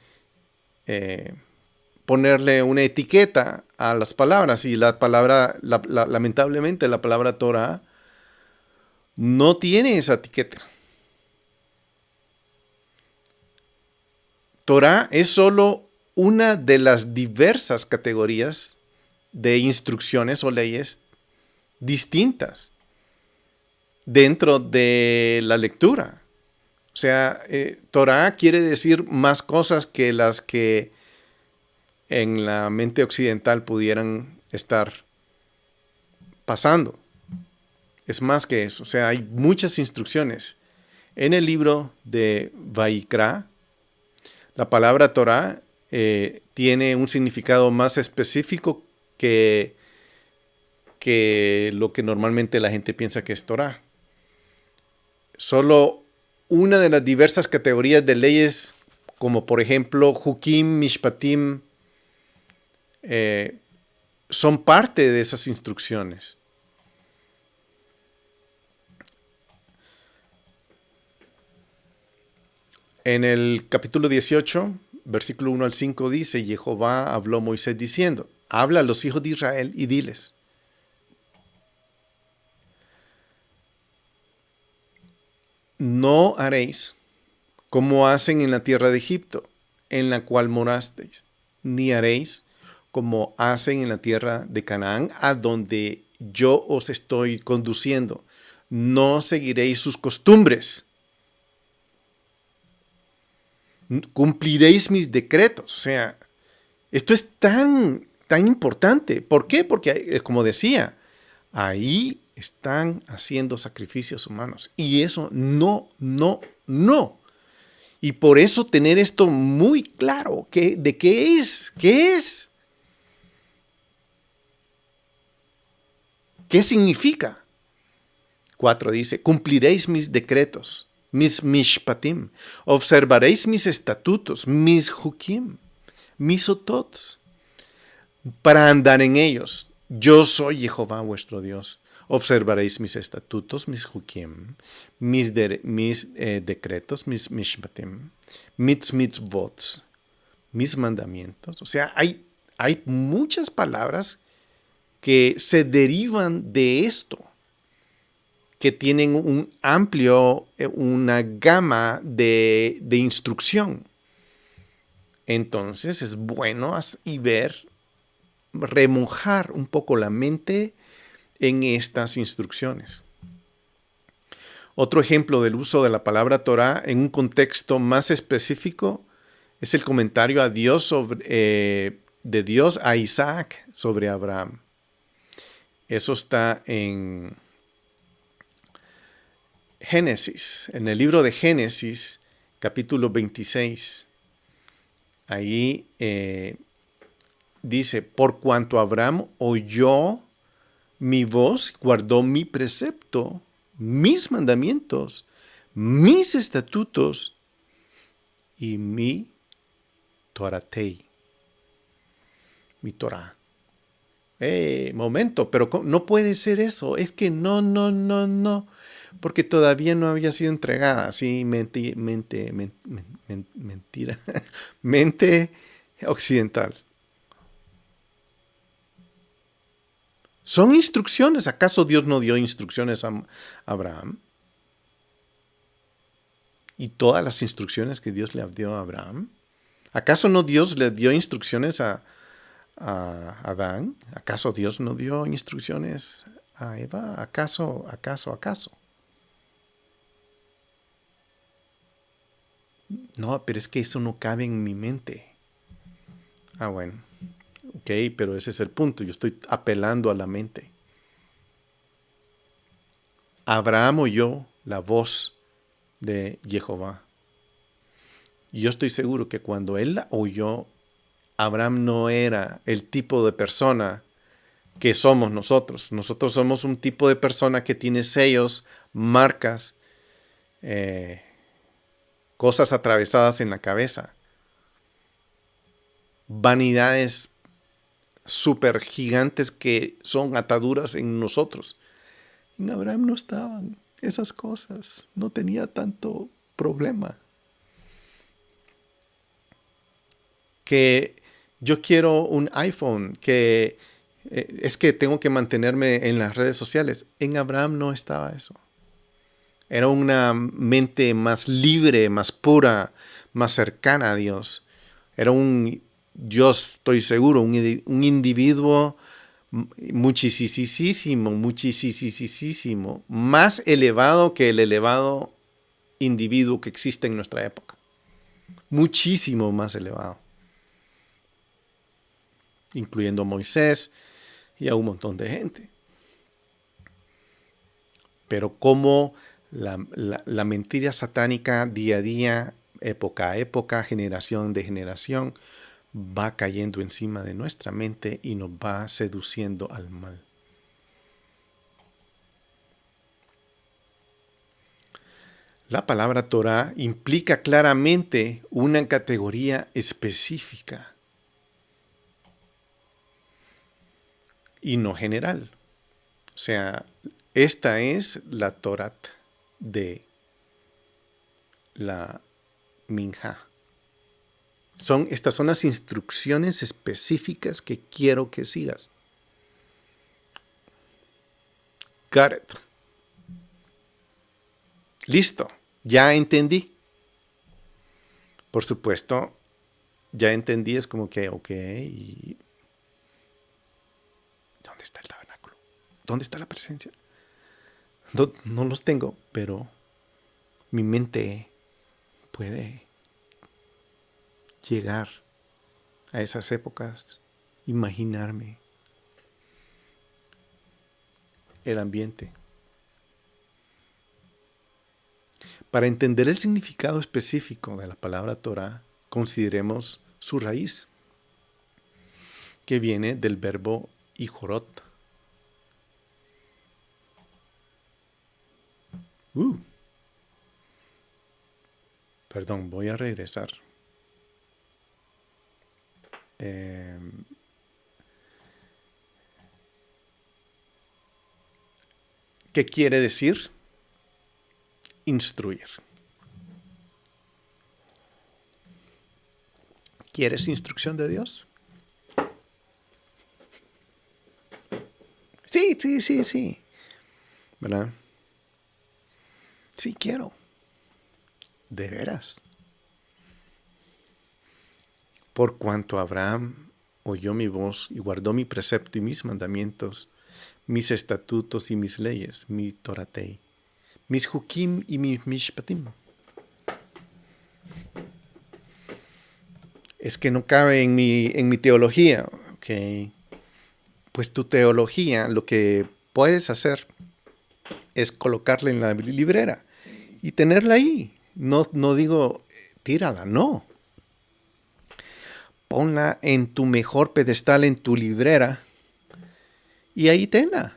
ponerle una etiqueta a las palabras y lamentablemente la palabra Torah no tiene esa etiqueta. Torah es solo una de las diversas categorías de instrucciones o leyes distintas dentro de la lectura. O sea, Torah quiere decir más cosas que las que en la mente occidental pudieran estar pasando. Es más que eso. O sea, hay muchas instrucciones. En el libro de Vaikra, la palabra Torah tiene un significado más específico que lo que normalmente la gente piensa que es Torah. Solo una de las diversas categorías de leyes, como por ejemplo Hukim, Mishpatim, son parte de esas instrucciones. En el capítulo 18, versículo 1 al 5 dice, Jehová habló a Moisés diciendo, habla a los hijos de Israel y diles, no haréis como hacen en la tierra de Egipto, en la cual morasteis, ni haréis como hacen en la tierra de Canaán, a donde yo os estoy conduciendo. No seguiréis sus costumbres. Cumpliréis mis decretos. O sea, esto es tan tan importante. ¿Por qué? Porque, como decía, ahí están haciendo sacrificios humanos. Y eso no, no, no. Y por eso tener esto muy claro, ¿de qué es? ¿Qué es? ¿Qué significa? 4 dice, cumpliréis mis decretos, mis mishpatim, observaréis mis estatutos, mis hukim, mis otots, para andar en ellos. Yo soy Jehová vuestro Dios. Observaréis mis estatutos, mis hukim, mis decretos, mis mishpatim, mis mitzvot, mis mandamientos. O sea, hay muchas palabras que se derivan de esto, que tienen una gama de instrucción. Entonces es bueno y remojar un poco la mente en estas instrucciones. Otro ejemplo del uso de la palabra Torah en un contexto más específico es el comentario de Dios a Isaac sobre Abraham. Eso está en Génesis, en el libro de Génesis, capítulo 26. Ahí dice, por cuanto Abraham oyó mi voz, guardó mi precepto, mis mandamientos, mis estatutos y mi Toratei, mi Torah. Momento, pero no puede ser eso. Es que no. Porque todavía no había sido entregada. Sí, mentira. Mente occidental. Son instrucciones. ¿Acaso Dios no dio instrucciones a Abraham? ¿Y todas las instrucciones que Dios le dio a Abraham? ¿Acaso no Dios le dio instrucciones a Adán? ¿Acaso Dios no dio instrucciones a Eva? ¿Acaso? No, pero es que eso no cabe en mi mente. Bueno. Ok, pero ese es el punto. Yo estoy apelando a la mente. Abraham oyó la voz de Jehová. Y yo estoy seguro que cuando él la oyó, Abraham no era el tipo de persona que somos nosotros. Nosotros somos un tipo de persona que tiene sellos, marcas, cosas atravesadas en la cabeza, vanidades súper gigantes que son ataduras en nosotros. En Abraham no estaban esas cosas, no tenía tanto problema. Que yo quiero un iPhone, que es que tengo que mantenerme en las redes sociales. En Abraham no estaba eso. Era una mente más libre, más pura, más cercana a Dios. Era yo estoy seguro, un individuo muchísimo más elevado que el elevado individuo que existe en nuestra época. Muchísimo más elevado. Incluyendo a Moisés y a un montón de gente. Pero como la mentira satánica día a día, época a época, generación de generación, va cayendo encima de nuestra mente y nos va seduciendo al mal. La palabra Torah implica claramente una categoría específica y no general. O sea, esta es la Torat de la Minja. Estas son las instrucciones específicas que quiero que sigas. Got it. Listo, ya entendí. Por supuesto, ya entendí, es como que, ok, ¿y dónde está el tabernáculo? ¿Dónde está la presencia? No los tengo, pero mi mente puede llegar a esas épocas imaginarme el ambiente. Para entender el significado específico de la palabra Torah, consideremos su raíz, que viene del verbo hijorot. Perdón, voy a regresar. ¿Qué quiere decir? Instruir. ¿Quieres instrucción de Dios? Sí. ¿Verdad? Sí quiero. De veras. Por cuanto Abraham oyó mi voz y guardó mi precepto y mis mandamientos, mis estatutos y mis leyes, mi toratei, mis hukim y mis mishpatim. Es que no cabe en mi teología. Okay. Pues tu teología, lo que puedes hacer es colocarla en la librera y tenerla ahí. No digo, tírala, no. Ponla en tu mejor pedestal, en tu librera, y ahí tenla.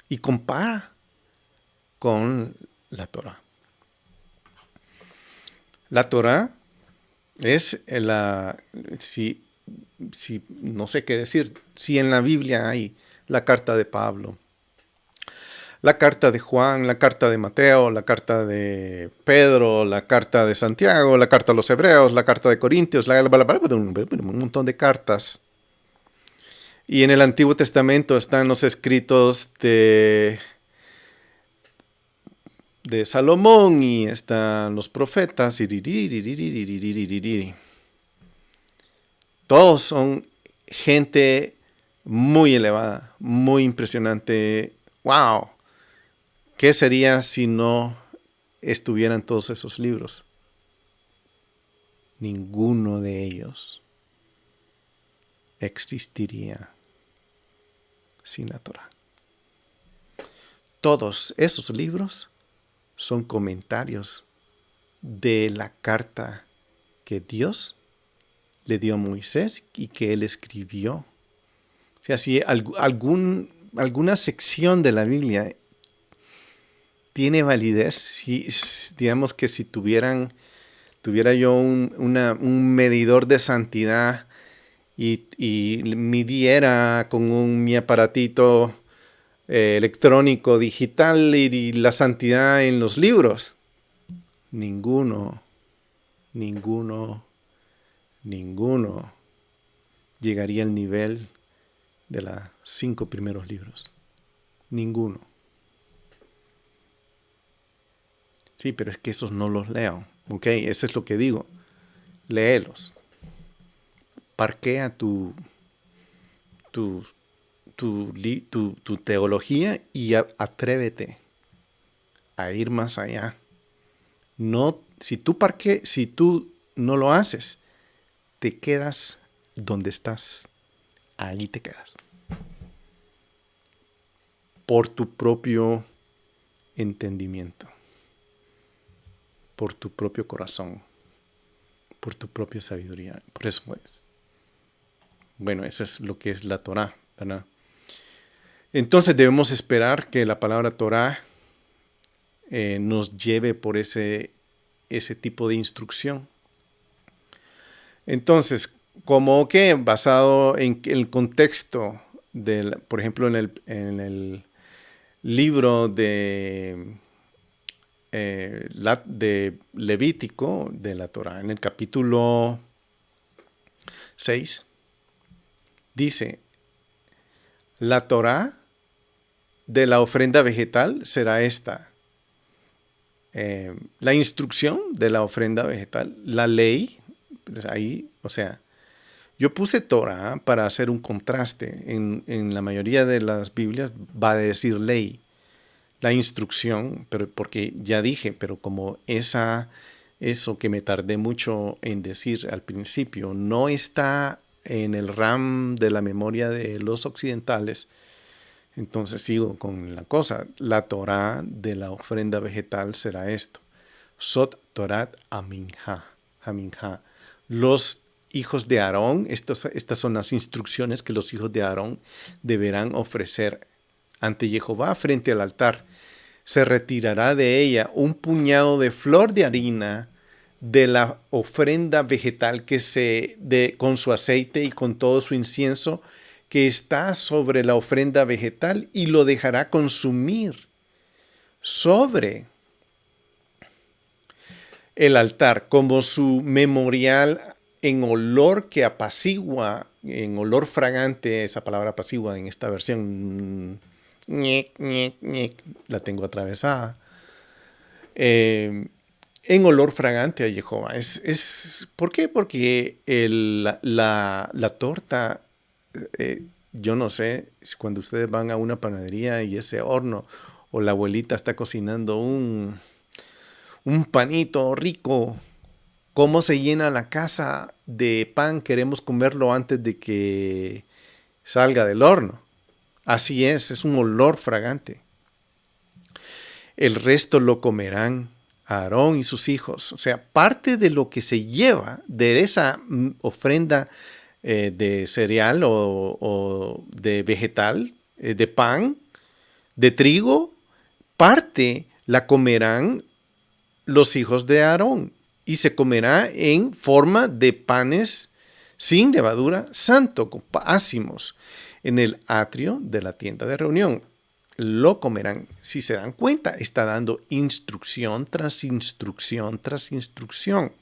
Y compara con la Torah. La Torah es si no sé qué decir, si en la Biblia hay la carta de Pablo, la carta de Juan, la carta de Mateo, la carta de Pedro, la carta de Santiago, la carta a los Hebreos, la carta de Corintios, un montón de cartas. Y en el Antiguo Testamento están los escritos de Salomón y están los profetas. Todos son gente muy elevada, muy impresionante. ¡Wow! ¿Qué sería si no estuvieran todos esos libros? Ninguno de ellos existiría sin la Torah. Todos esos libros son comentarios de la carta que Dios le dio a Moisés y que él escribió. O sea, si alguna sección de la Biblia tiene validez, digamos que si tuviera yo un medidor de santidad y midiera con mi aparatito electrónico digital y la santidad en los libros, ninguno llegaría al nivel de los 5 primeros libros. Ninguno. Sí, pero es que esos no los leo. Ok, eso es lo que digo. Léelos. Parquea tu teología y atrévete a ir más allá. No, si tú no lo haces, te quedas donde estás. Ahí te quedas. Por tu propio entendimiento. Por tu propio corazón. Por tu propia sabiduría. Por eso es. Bueno, eso es lo que es la Torah, ¿verdad? Entonces debemos esperar que la palabra Torah nos lleve por ese tipo de instrucción. Entonces, como que basado en el contexto por ejemplo, en el libro de Levítico de la Torah, en el capítulo 6, dice, la Torah de la ofrenda vegetal será esta. La instrucción de la ofrenda vegetal, la ley, ahí, o sea, yo puse Torah para hacer un contraste. En la mayoría de las Biblias va a decir ley, la instrucción, pero porque ya dije, pero como eso que me tardé mucho en decir al principio, no está en el RAM de la memoria de los occidentales. Entonces sigo con la cosa. La Torá de la ofrenda vegetal será esto. Sot Torat Aminha. Los hijos de Aarón, estas son las instrucciones que los hijos de Aarón deberán ofrecer ante Jehová frente al altar. Se retirará de ella un puñado de flor de harina de la ofrenda vegetal con su aceite y con todo su incienso que está sobre la ofrenda vegetal y lo dejará consumir sobre el altar como su memorial en olor que apacigua, en olor fragante, esa palabra apacigua en esta versión, la tengo atravesada, en olor fragante a Jehová. ¿Por qué? Porque la torta, yo no sé, cuando ustedes van a una panadería y ese horno o la abuelita está cocinando un panito rico, cómo se llena la casa de pan, queremos comerlo antes de que salga del horno. Así es un olor fragante. El resto lo comerán Aarón y sus hijos. O sea, parte de lo que se lleva de esa ofrenda de cereal o de vegetal, de pan, de trigo, parte la comerán los hijos de Aarón y se comerá en forma de panes sin levadura, santo, con ácimos, en el atrio de la tienda de reunión. Lo comerán. Si se dan cuenta, está dando instrucción tras instrucción tras instrucción.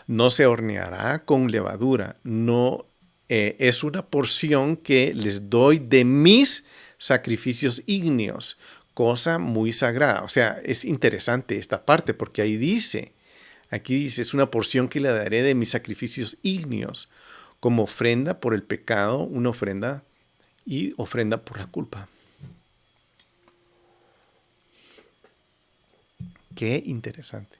No se horneará con levadura. No es una porción que les doy de mis sacrificios ígneos, cosa muy sagrada. O sea, es interesante esta parte porque aquí dice, es una porción que le daré de mis sacrificios ígneos, como ofrenda por el pecado, una ofrenda y ofrenda por la culpa. Qué interesante.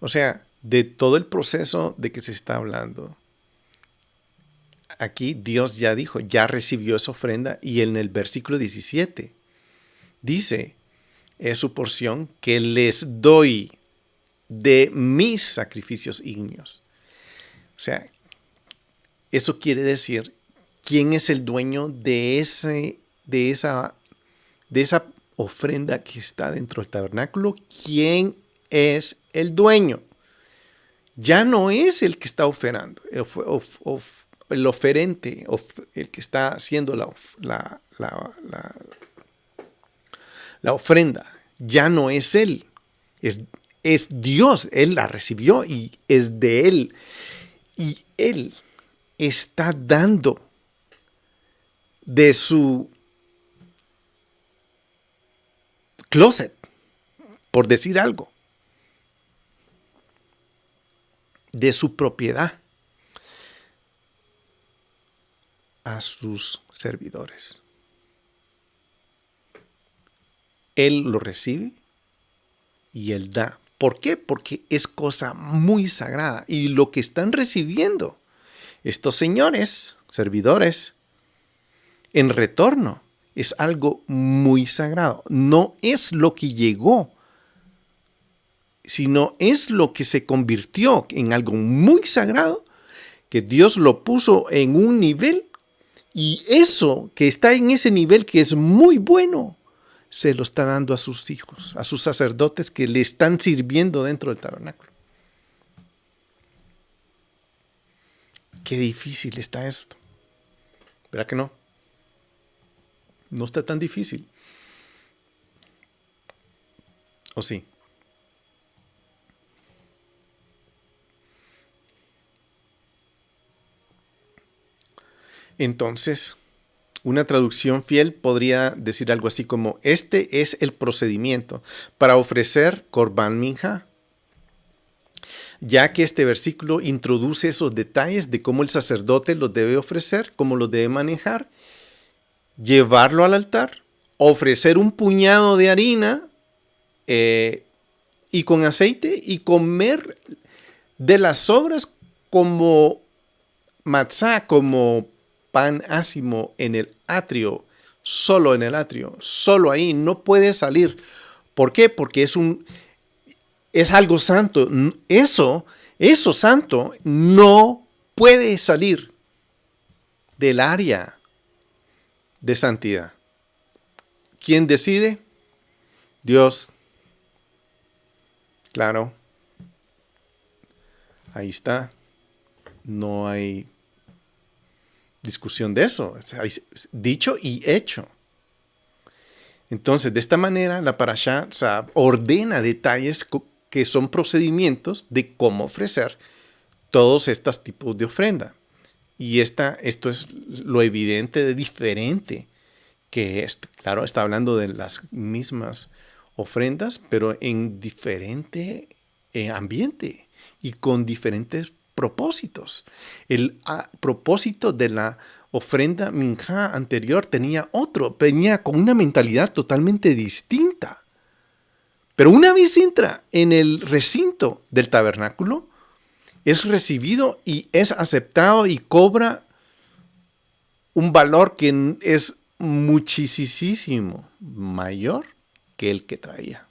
O sea, de todo el proceso de que se está hablando, aquí Dios ya dijo, ya recibió esa ofrenda y en el versículo 17 dice, es su porción que les doy de mis sacrificios ígneos. O sea, eso quiere decir, ¿quién es el dueño de esa ofrenda que está dentro del tabernáculo? ¿Quién es el dueño? Ya no es el que está oferando, el oferente, el que está haciendo la ofrenda. Ya no es él, es Dios. Él la recibió y es de él. Y él está dando de su closet, por decir algo, de su propiedad a sus servidores. Él lo recibe y él da. ¿Por qué? Porque es cosa muy sagrada. Y lo que están recibiendo estos señores, servidores, en retorno, es algo muy sagrado. No es lo que llegó, sino es lo que se convirtió en algo muy sagrado, que Dios lo puso en un nivel, y eso que está en ese nivel, que es muy bueno, se lo está dando a sus hijos, a sus sacerdotes que le están sirviendo dentro del tabernáculo. Qué difícil está esto. ¿Verdad que no? No está tan difícil. ¿O sí? Entonces, una traducción fiel podría decir algo así como, este es el procedimiento para ofrecer Korban Minja, ya que este versículo introduce esos detalles de cómo el sacerdote los debe ofrecer, cómo los debe manejar, llevarlo al altar, ofrecer un puñado de harina y con aceite y comer de las sobras como matzá, como pan ácimo en el atrio, solo en el atrio, solo ahí, no puede salir. ¿Por qué? Porque es algo santo. Eso santo no puede salir del área de santidad. ¿Quién decide? Dios. Claro. Ahí está. No hay discusión de eso. Es dicho y hecho. Entonces, de esta manera, la parashá ordena detalles que son procedimientos de cómo ofrecer todos estos tipos de ofrenda. Y esto es lo evidente de diferente que es. Claro, está hablando de las mismas ofrendas, pero en diferente ambiente y con diferentes propósitos. El propósito de la ofrenda minjá anterior venía con una mentalidad totalmente distinta. Pero una vez entra en el recinto del tabernáculo, es recibido y es aceptado y cobra un valor que es muchísimo mayor que el que traía.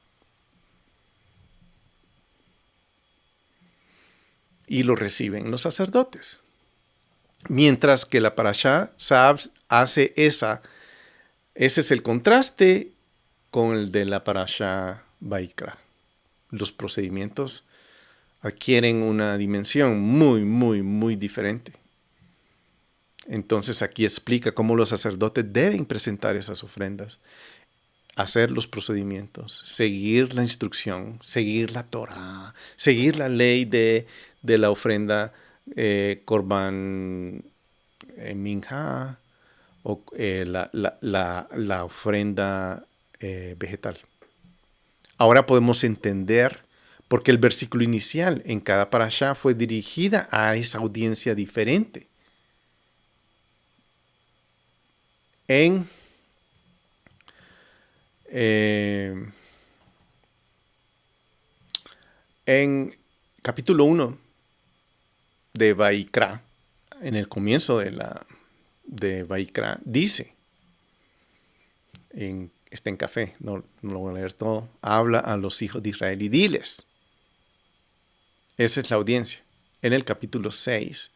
Y lo reciben los sacerdotes. Mientras que la parashá hace ese es el contraste con el de la parashá Vaikra. Los procedimientos adquieren una dimensión muy diferente. Entonces aquí explica cómo los sacerdotes deben presentar esas ofrendas, hacer los procedimientos, seguir la instrucción, seguir la Torah, seguir la ley de la ofrenda Korban Minja o la ofrenda vegetal. Ahora podemos entender por qué el versículo inicial en cada parashá fue dirigida a esa audiencia diferente. En capítulo 1 de Vaikra, en el comienzo de Vaikra, dice, está en café, no lo voy a leer todo, habla a los hijos de Israel y diles. Esa es la audiencia. En el capítulo 6,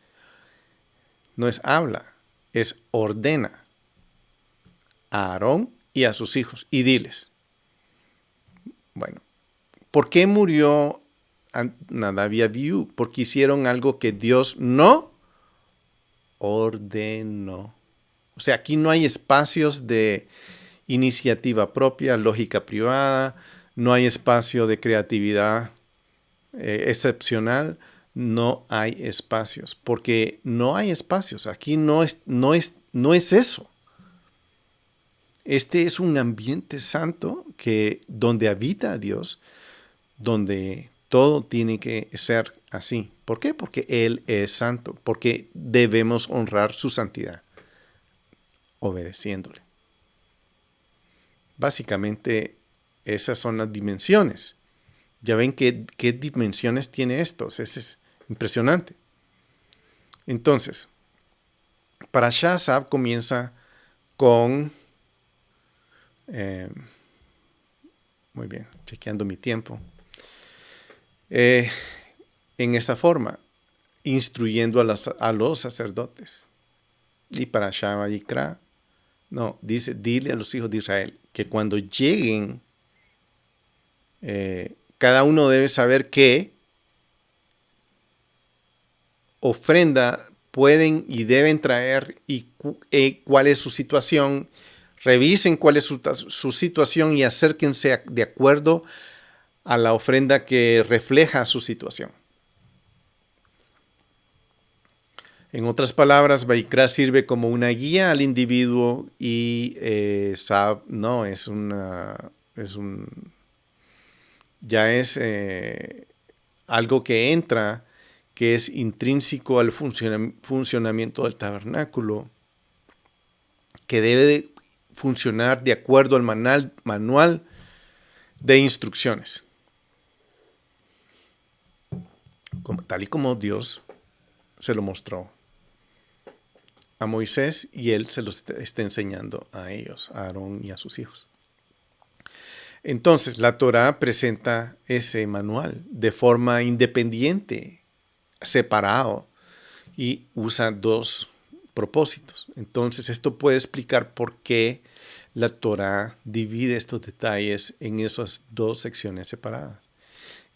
no es habla, es ordena a Aarón y a sus hijos y diles. Bueno, ¿por qué murió Nadab y Abiú? Porque hicieron algo que Dios no ordenó. O sea, aquí no hay espacios de iniciativa propia, lógica privada, no hay espacio de creatividad excepcional, no hay espacios, porque no hay espacios. Aquí no es eso. Este es un ambiente santo donde habita Dios, donde todo tiene que ser así. ¿Por qué? Porque Él es santo, porque debemos honrar su santidad, obedeciéndole. Básicamente, esas son las dimensiones. Ya ven qué dimensiones tiene esto. Es impresionante. Entonces, Parashá Sab comienza con... muy bien, chequeando mi tiempo. En esta forma, instruyendo a los sacerdotes. Y Parashá Vayikra, no, dice, dile a los hijos de Israel que cuando lleguen, cada uno debe saber qué ofrenda pueden y deben traer y cuál es su situación. Revisen cuál es su situación y acérquense de acuerdo a la ofrenda que refleja su situación. En otras palabras, Vaikra sirve como una guía al individuo y algo que entra, que es intrínseco al funcionamiento del tabernáculo, que debe de funcionar de acuerdo al manual de instrucciones, tal y como Dios se lo mostró a Moisés y él se los está enseñando a ellos, a Aarón y a sus hijos. Entonces, la Torá presenta ese manual de forma independiente, separado, y usa dos propósitos. Entonces, esto puede explicar por qué la Torá divide estos detalles en esas dos secciones separadas.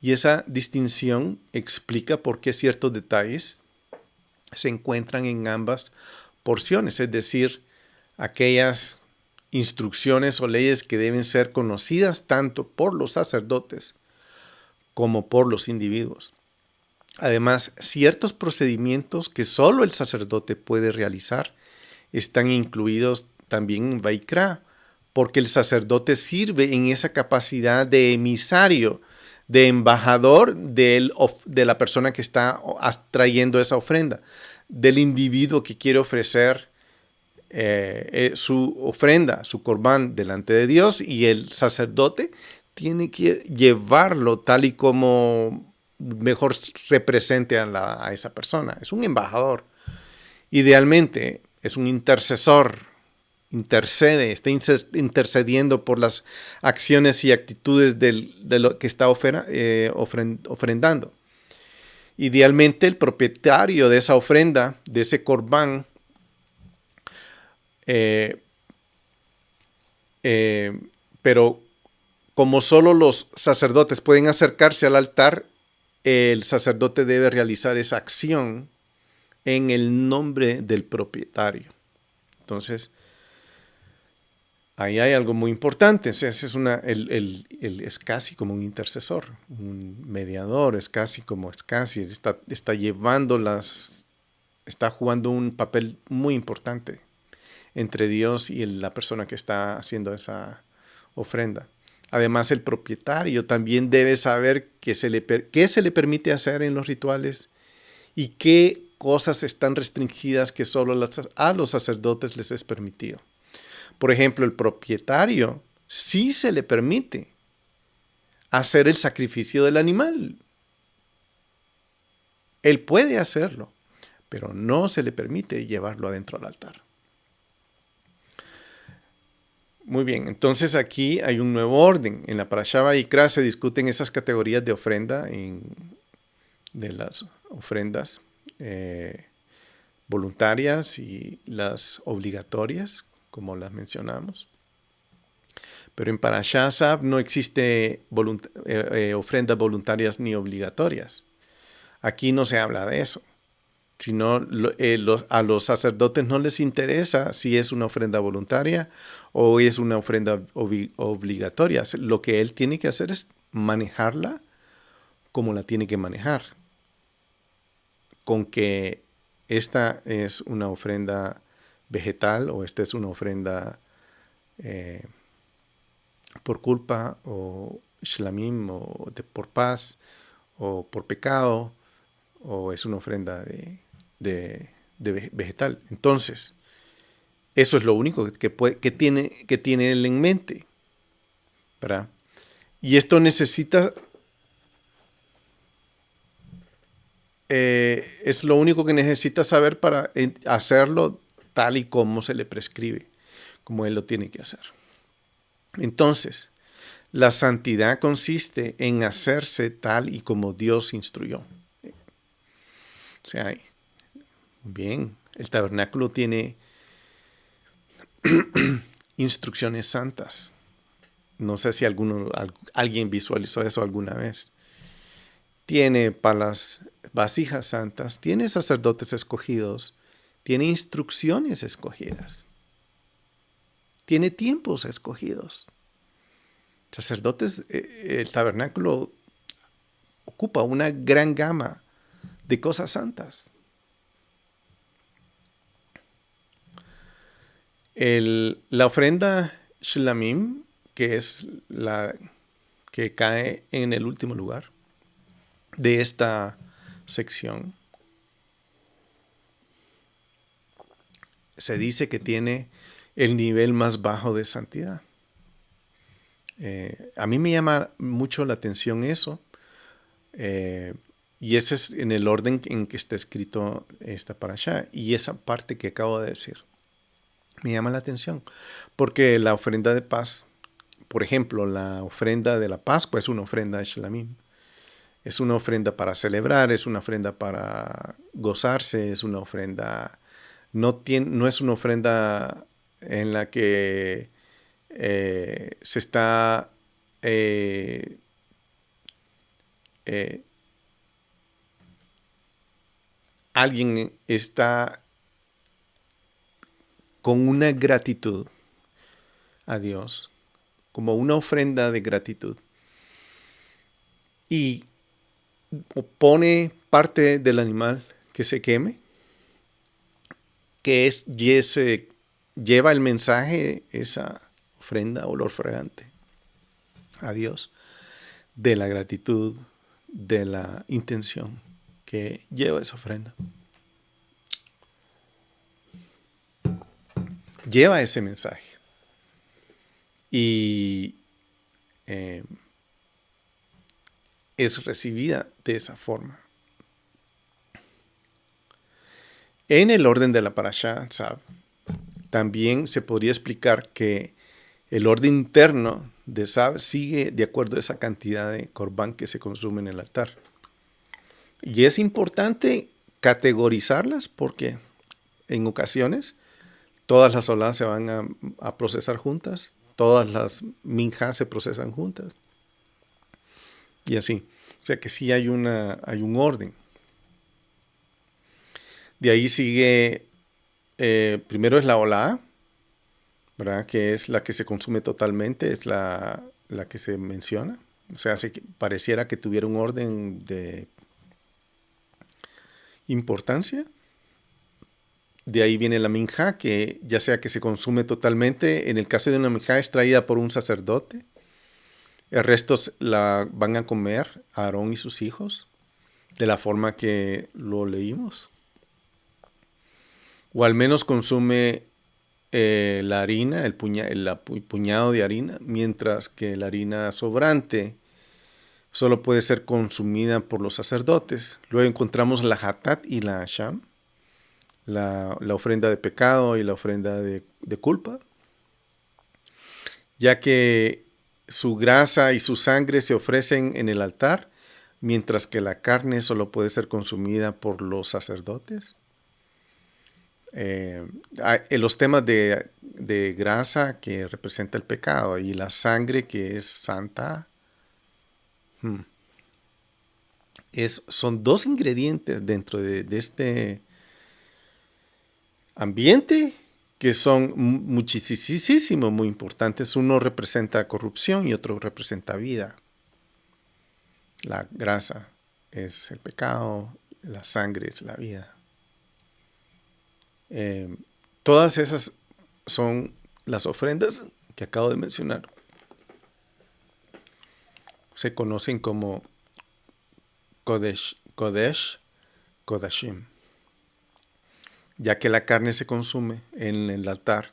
Y esa distinción explica por qué ciertos detalles se encuentran en ambas porciones, es decir, aquellas instrucciones o leyes que deben ser conocidas tanto por los sacerdotes como por los individuos. Además, ciertos procedimientos que solo el sacerdote puede realizar están incluidos también en Vaikra, porque el sacerdote sirve en esa capacidad de emisario, de embajador de la persona que está trayendo esa ofrenda, del individuo que quiere ofrecer su ofrenda, su corbán delante de Dios, y el sacerdote tiene que llevarlo tal y como mejor represente a esa persona. Es un embajador. Idealmente es un intercesor, intercede, está intercediendo por las acciones y actitudes de lo que está ofrendando. Idealmente el propietario de esa ofrenda, de ese corbán, pero como solo los sacerdotes pueden acercarse al altar, el sacerdote debe realizar esa acción en el nombre del propietario. Entonces, ahí hay algo muy importante. Es casi como un intercesor, un mediador, está está jugando un papel muy importante entre Dios y la persona que está haciendo esa ofrenda. Además, el propietario también debe saber qué se le permite hacer en los rituales y qué cosas están restringidas que solo a los sacerdotes les es permitido. Por ejemplo, el propietario sí se le permite hacer el sacrificio del animal. Él puede hacerlo, pero no se le permite llevarlo adentro al altar. Muy bien, entonces aquí hay un nuevo orden. En la Parashá Vayikra se discuten esas categorías de ofrenda, de las ofrendas voluntarias y las obligatorias, como las mencionamos. Pero en Parashá Sab no existe ofrendas voluntarias ni obligatorias. Aquí no se habla de eso, sino a los sacerdotes no les interesa si es una ofrenda voluntaria o es una ofrenda obligatoria. Lo que él tiene que hacer es manejarla como la tiene que manejar. Con que esta es una ofrenda vegetal o esta es una ofrenda por culpa o shlamim o por paz o por pecado o es una ofrenda de vegetal. Entonces, eso es lo único que tiene él en mente, ¿verdad? Y esto necesita, es lo único que necesita saber para hacerlo tal y como se le prescribe, como él lo tiene que hacer. Entonces, la santidad consiste en hacerse tal y como Dios instruyó. O sea, bien, el tabernáculo tiene instrucciones santas. No sé si alguien visualizó eso alguna vez. Tiene para las vasijas santas, tiene sacerdotes escogidos, tiene instrucciones escogidas, tiene tiempos escogidos. Sacerdotes, el tabernáculo ocupa una gran gama de cosas santas. La ofrenda shlamim, que es la que cae en el último lugar de esta sección, se dice que tiene el nivel más bajo de santidad. A mí me llama mucho la atención eso, Y ese es en el orden en que está escrito esta parashá. Y esa parte que acabo de decir me llama la atención, porque la ofrenda de paz, por ejemplo, la ofrenda de la Pascua es una ofrenda de Shlamim. Es una ofrenda para celebrar, es una ofrenda para gozarse, es una ofrenda, no es una ofrenda en la que se está eh, alguien está con una gratitud a Dios, como una ofrenda de gratitud, y pone parte del animal que se queme, que es, y ese, lleva el mensaje, esa ofrenda olor fragante a Dios, de la gratitud, de la intención que lleva esa ofrenda. Lleva ese mensaje. Y es recibida de esa forma. En el orden de la parashá, Tzav, también se podría explicar que el orden interno de Tzav sigue de acuerdo a esa cantidad de corbán que se consume en el altar. Y es importante categorizarlas porque en ocasiones todas las olás se van a procesar juntas, todas las minjas se procesan juntas. Y así. O sea que sí hay un orden. De ahí sigue, primero es la olá, ¿verdad? Que es la que se consume totalmente, es la que se menciona. O sea, pareciera que tuviera un orden de importancia. De ahí viene la minja, que ya sea que se consume totalmente, en el caso de una minja es traída por un sacerdote. El resto la van a comer Aarón y sus hijos, de la forma que lo leímos. O al menos consume la harina, el puñado de harina, mientras que la harina sobrante solo puede ser consumida por los sacerdotes. Luego encontramos la hatat y la sham, la ofrenda de pecado y la ofrenda de culpa, ya que su grasa y su sangre se ofrecen en el altar, mientras que la carne solo puede ser consumida por los sacerdotes. Los temas de grasa que representa el pecado y la sangre que es santa, son dos ingredientes dentro de este ambiente que son muchísimo, muy importantes. Uno representa corrupción y otro representa vida. La grasa es el pecado, la sangre es la vida. Todas esas son las ofrendas que acabo de mencionar. Se conocen como Kodesh, Kodashim, ya que la carne se consume en el altar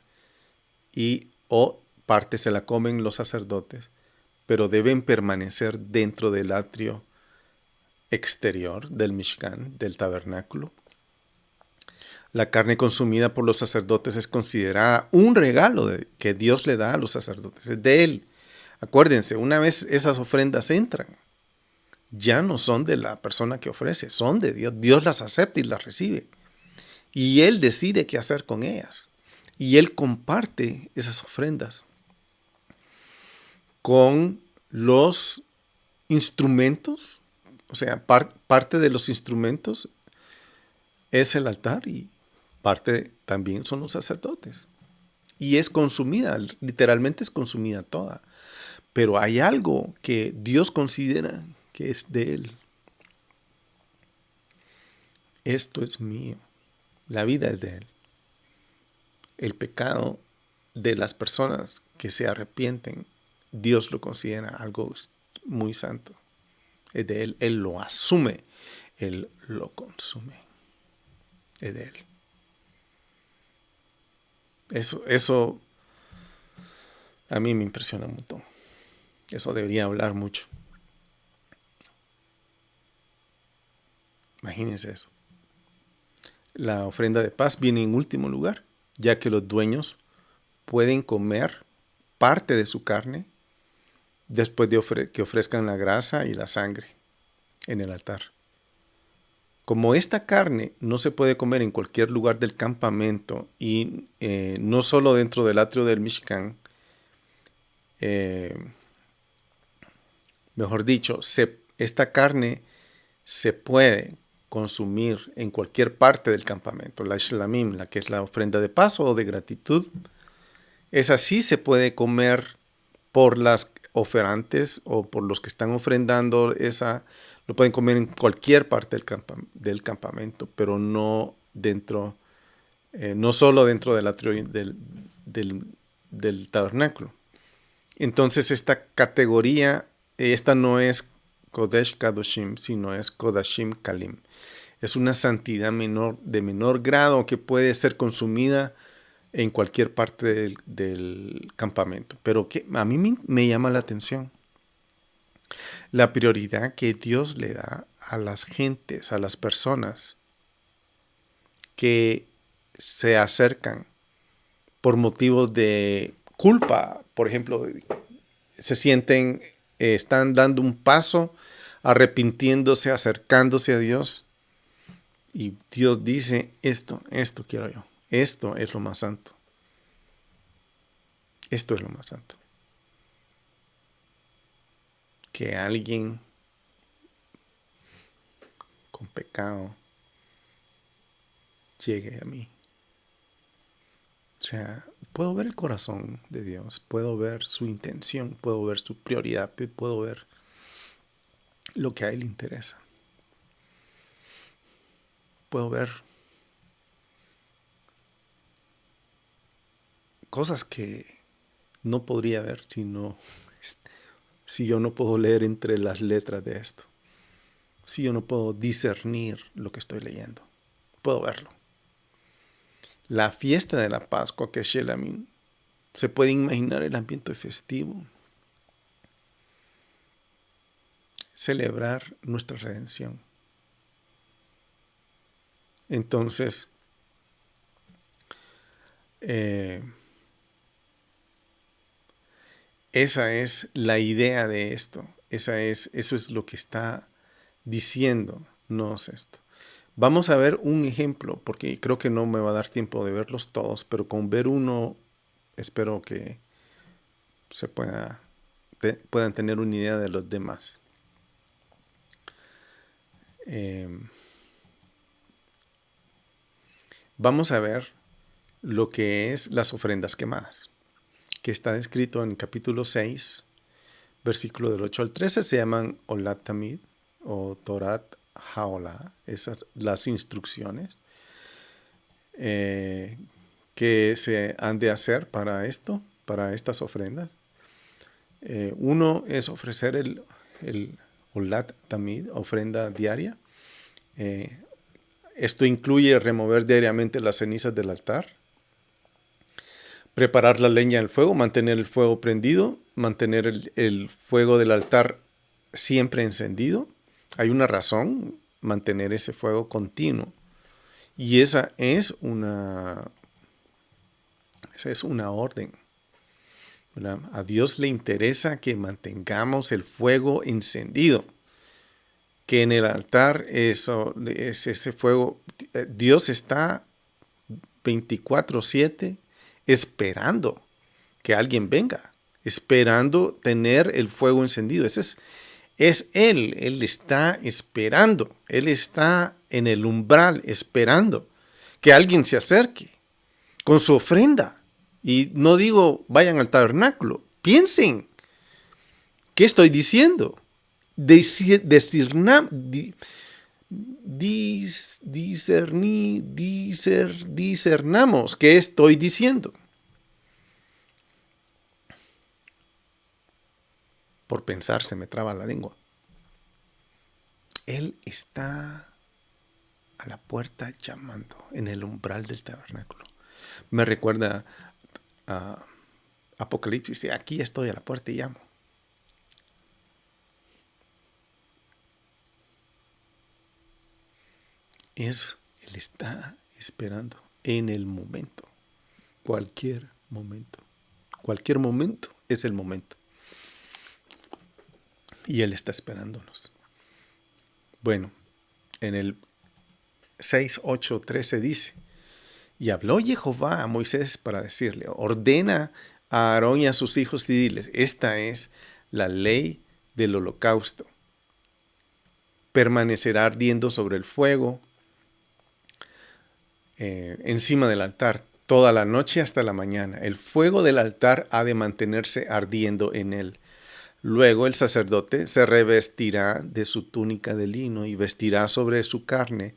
y o parte se la comen los sacerdotes, pero deben permanecer dentro del atrio exterior del Mishkan, del tabernáculo. La carne consumida por los sacerdotes es considerada un regalo que Dios le da a los sacerdotes. Es de Él. Acuérdense, una vez esas ofrendas entran, ya no son de la persona que ofrece, son de Dios. Dios las acepta y las recibe. Y Él decide qué hacer con ellas. Y Él comparte esas ofrendas con los instrumentos. O sea, parte de los instrumentos es el altar y parte también son los sacerdotes. Y es consumida, literalmente es consumida toda. Pero hay algo que Dios considera que es de Él. Esto es mío. La vida es de Él. El pecado de las personas que se arrepienten, Dios lo considera algo muy santo. Es de Él. Él lo asume. Él lo consume. Es de Él. Eso a mí me impresiona un montón. Eso debería hablar mucho. Imagínense eso. La ofrenda de paz viene en último lugar, ya que los dueños pueden comer parte de su carne después de que ofrezcan la grasa y la sangre en el altar. Como esta carne no se puede comer en cualquier lugar del campamento y no solo dentro del atrio del Mishkan, mejor dicho, esta carne se puede consumir en cualquier parte del campamento. La shlamim, la que es la ofrenda de paso o de gratitud, esa sí se puede comer por las oferantes o por los que están ofrendando esa, lo pueden comer en cualquier parte del campamento, pero no dentro, no solo dentro del atrio del tabernáculo. Entonces esta categoría, esta no es Kodesh Kadoshim, sino es Kodashim Kalim. Es una santidad de menor grado que puede ser consumida en cualquier parte del campamento. Pero que a mí me llama la atención la prioridad que Dios le da a las gentes, a las personas que se acercan por motivos de culpa. Por ejemplo, se sienten, están dando un paso, arrepintiéndose, acercándose a Dios. Y Dios dice, esto quiero yo. Esto es lo más santo. Esto es lo más santo. Que alguien con pecado llegue a mí. O sea, puedo ver el corazón de Dios, puedo ver su intención, puedo ver su prioridad, puedo ver lo que a Él le interesa. Puedo ver cosas que no podría ver si yo no puedo leer entre las letras de esto. Si yo no puedo discernir lo que estoy leyendo. Puedo verlo. La fiesta de la Pascua, que es Shelamim, se puede imaginar el ambiente festivo. Celebrar nuestra redención. Entonces, esa es la idea de esto. Eso es lo que está diciéndonos esto. Vamos a ver un ejemplo, porque creo que no me va a dar tiempo de verlos todos, pero con ver uno espero que se puedan tener una idea de los demás. Vamos a ver lo que es las ofrendas quemadas, que está descrito en capítulo 6, versículo del 8 al 13, se llaman Olat Tamid o Torat Haolah, esas las instrucciones que se han de hacer para esto, para estas ofrendas. Uno es ofrecer el Olat Tamid, ofrenda diaria. Esto incluye remover diariamente las cenizas del altar, preparar la leña del fuego, mantener el fuego prendido, mantener el fuego del altar siempre encendido. Hay una razón, mantener ese fuego continuo. Y esa es una orden, ¿verdad? A Dios le interesa que mantengamos el fuego encendido. Que en el altar es ese fuego. Dios está 24/7 esperando que alguien venga, esperando tener el fuego encendido. Es Él está esperando, Él está en el umbral esperando que alguien se acerque con su ofrenda. Y no digo vayan al tabernáculo, piensen, ¿qué estoy diciendo? Discernamos qué estoy diciendo. Por pensar se me traba la lengua. Él está a la puerta llamando en el umbral del tabernáculo. Me recuerda a Apocalipsis, aquí estoy a la puerta y llamo. Él está esperando en el momento. Cualquier momento. Cualquier momento es el momento. Y Él está esperándonos. Bueno, en el 6:8-13 dice: y habló Jehová a Moisés para decirle: ordena a Aarón y a sus hijos y diles: esta es la ley del holocausto. Permanecerá ardiendo sobre el fuego encima del altar toda la noche hasta la mañana. El fuego del altar ha de mantenerse ardiendo en él. Luego el sacerdote se revestirá de su túnica de lino y vestirá sobre su carne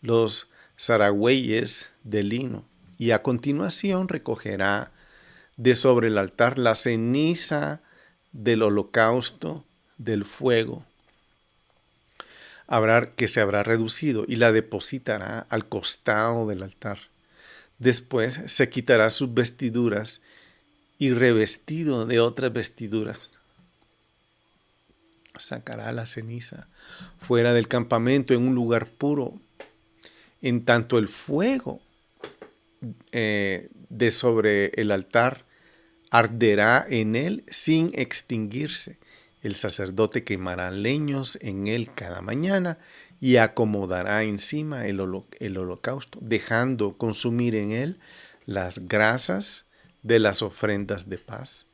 los zaragüeyes de lino. Y a continuación recogerá de sobre el altar la ceniza del holocausto del fuego que se habrá reducido y la depositará al costado del altar. Después se quitará sus vestiduras y revestido de otras vestiduras sacará la ceniza fuera del campamento en un lugar puro. En tanto el fuego de sobre el altar arderá en él sin extinguirse. El sacerdote quemará leños en él cada mañana y acomodará encima el holocausto, dejando consumir en él las grasas de las ofrendas de paz.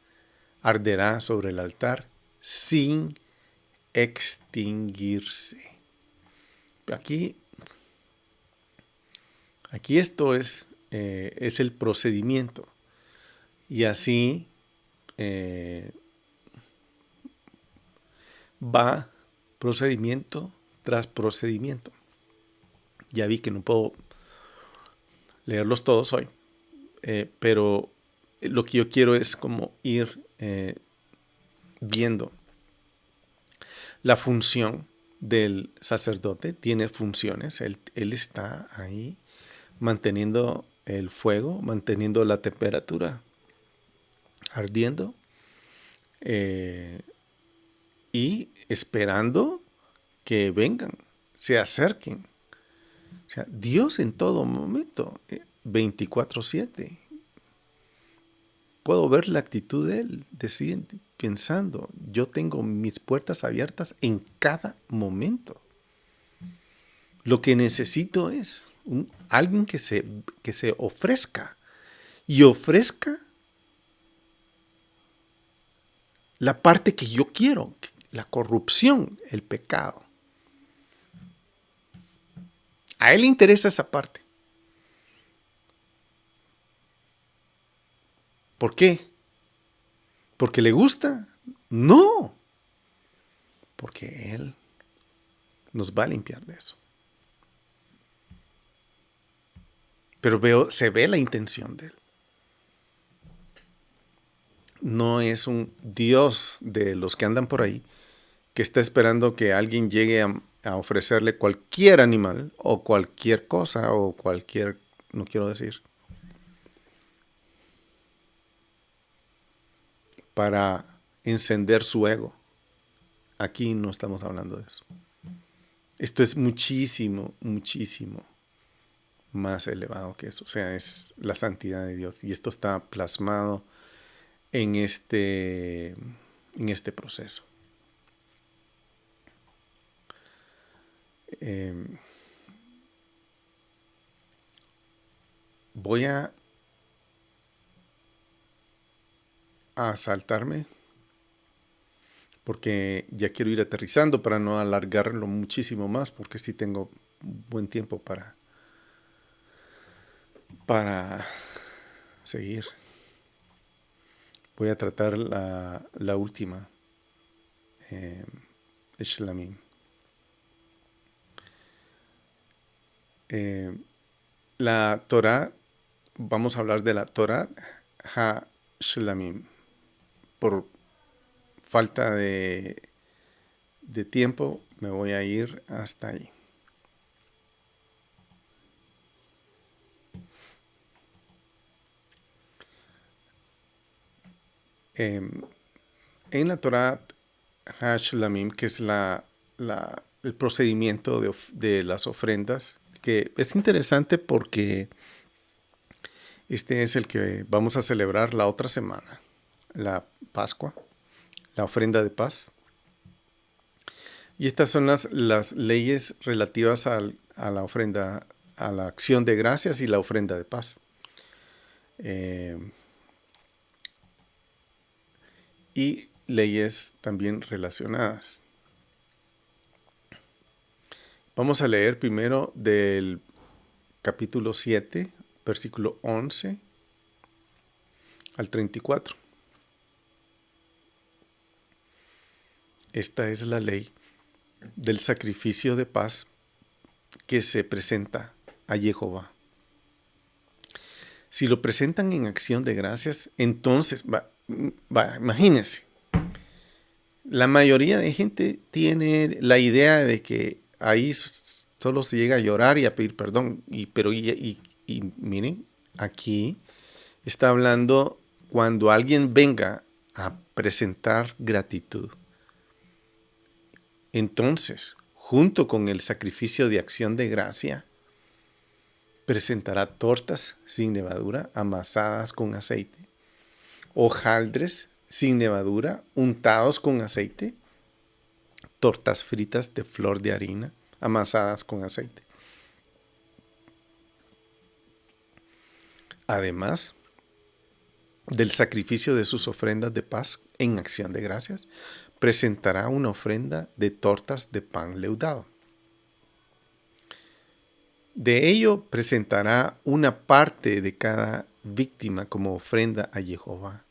Arderá sobre el altar sin extinguirse. Aquí esto es el procedimiento. Y así va procedimiento tras procedimiento. Ya vi que no puedo leerlos todos hoy, pero lo que yo quiero es como ir viendo la función del sacerdote. Tiene funciones, él está ahí manteniendo el fuego, manteniendo la temperatura ardiendo y esperando que vengan, se acerquen. O sea, Dios en todo momento, 24/7. Puedo ver la actitud de Él, decir, pensando, yo tengo mis puertas abiertas en cada momento. Lo que necesito es alguien que se ofrezca y ofrezca la parte que yo quiero, la corrupción, el pecado. A Él le interesa esa parte. ¿Por qué? ¿Porque le gusta? No. Porque Él nos va a limpiar de eso. Pero se ve la intención de Él. No es un Dios de los que andan por ahí que está esperando que alguien llegue a ofrecerle cualquier animal o cualquier cosa o cualquier, no quiero decir, para encender su ego. Aquí no estamos hablando de eso. Esto es muchísimo, muchísimo más elevado que eso. O sea, es la santidad de Dios. Y esto está plasmado en este proceso. Voy a saltarme porque ya quiero ir aterrizando para no alargarlo muchísimo más, porque sí tengo buen tiempo para seguir. Voy a tratar la última, Shlamim. La Torah, vamos a hablar de la Torah Ha-Shlamim. Por falta de tiempo, me voy a ir hasta ahí. En la Torah Ha-Shlamim, que es el procedimiento de las ofrendas que es interesante porque este es el que vamos a celebrar la otra semana, la Pascua, la ofrenda de paz. Y estas son las leyes relativas a la ofrenda, a la acción de gracias y la ofrenda de paz. Y leyes también relacionadas. Vamos a leer primero del capítulo 7, versículo 11 al 34. Esta es la ley del sacrificio de paz que se presenta a Jehová. Si lo presentan en acción de gracias, entonces, imagínense, la mayoría de gente tiene la idea de que ahí solo se llega a llorar y a pedir perdón. Y miren, aquí está hablando cuando alguien venga a presentar gratitud. Entonces, junto con el sacrificio de acción de gracia, presentará tortas sin levadura amasadas con aceite, hojaldres sin levadura untados con aceite, tortas fritas de flor de harina amasadas con aceite. Además del sacrificio de sus ofrendas de paz en acción de gracias, presentará una ofrenda de tortas de pan leudado. De ello presentará una parte de cada víctima como ofrenda a Jehová.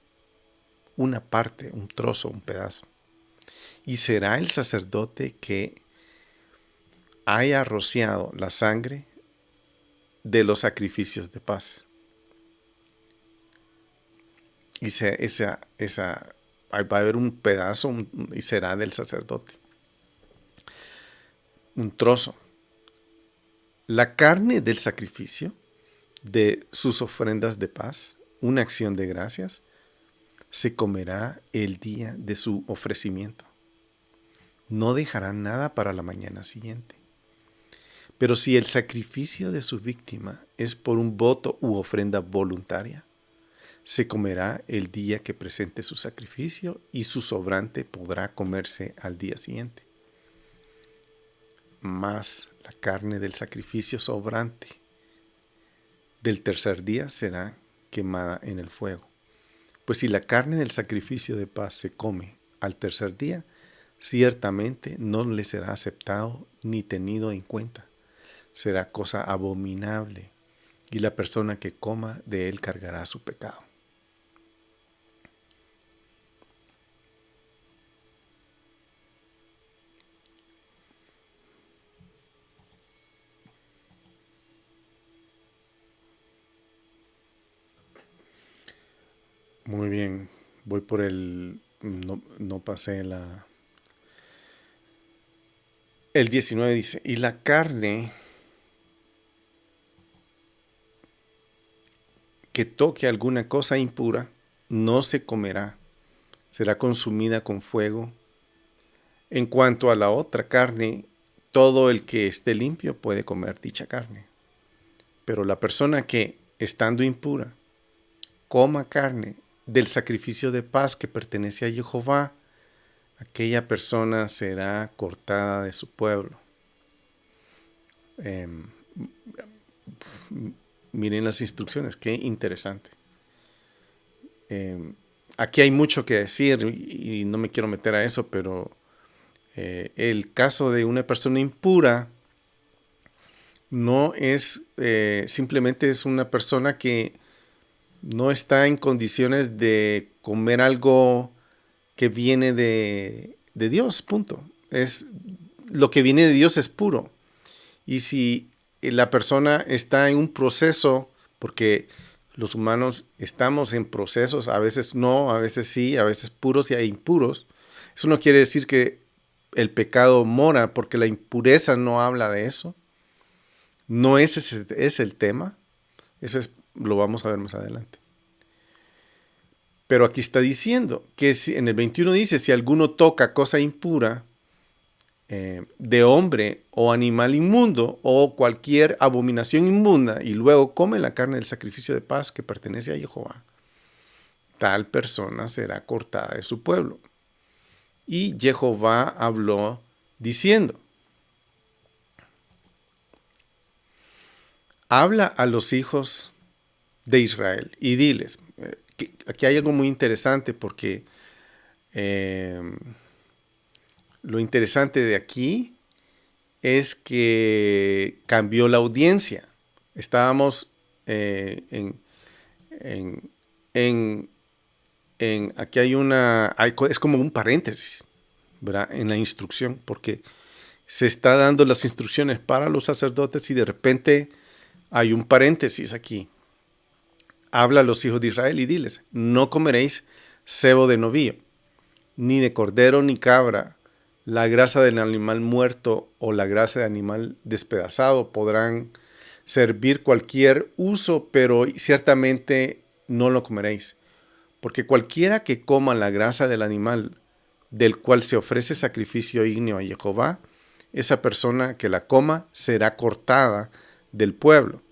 Una parte, un trozo, un pedazo. Y será el sacerdote que haya rociado la sangre de los sacrificios de paz. Y va a haber un pedazo y será del sacerdote. Un trozo. La carne del sacrificio de sus ofrendas de paz, una acción de gracias, se comerá el día de su ofrecimiento. No dejará nada para la mañana siguiente. Pero si el sacrificio de su víctima es por un voto u ofrenda voluntaria, se comerá el día que presente su sacrificio y su sobrante podrá comerse al día siguiente. Mas la carne del sacrificio sobrante del tercer día será quemada en el fuego. Pues si la carne del sacrificio de paz se come al tercer día, ciertamente no le será aceptado ni tenido en cuenta. Será cosa abominable, y la persona que coma de él cargará su pecado. Muy bien, voy por no pasé el 19 dice, y la carne que toque alguna cosa impura no se comerá, será consumida con fuego. En cuanto a la otra carne, todo el que esté limpio puede comer dicha carne. Pero la persona que, estando impura, coma carne del sacrificio de paz que pertenece a Jehová, aquella persona será cortada de su pueblo. Miren las instrucciones, qué interesante. Aquí hay mucho que decir y no me quiero meter a eso, pero el caso de una persona impura no es simplemente es una persona que no está en condiciones de comer algo que viene de Dios, punto. Lo que viene de Dios es puro. Y si la persona está en un proceso, porque los humanos estamos en procesos, a veces no, a veces sí, a veces puros y hay impuros, eso no quiere decir que el pecado mora, porque la impureza no habla de eso. No ese es el tema. Lo vamos a ver más adelante. Pero aquí está diciendo que en el 21 dice, si alguno toca cosa impura, de hombre o animal inmundo o cualquier abominación inmunda y luego come la carne del sacrificio de paz que pertenece a Jehová, tal persona será cortada de su pueblo. Y Jehová habló diciendo, habla a los hijos de Israel y diles, que aquí hay algo muy interesante porque lo interesante de aquí es que cambió la audiencia. Estábamos aquí es como un paréntesis, ¿verdad? En la instrucción, porque se está dando las instrucciones para los sacerdotes y de repente hay un paréntesis aquí. Habla a los hijos de Israel y diles, no comeréis sebo de novillo, ni de cordero ni cabra, la grasa del animal muerto o la grasa de animal despedazado podrán servir cualquier uso, pero ciertamente no lo comeréis. Porque cualquiera que coma la grasa del animal del cual se ofrece sacrificio ígneo a Jehová, esa persona que la coma será cortada del pueblo.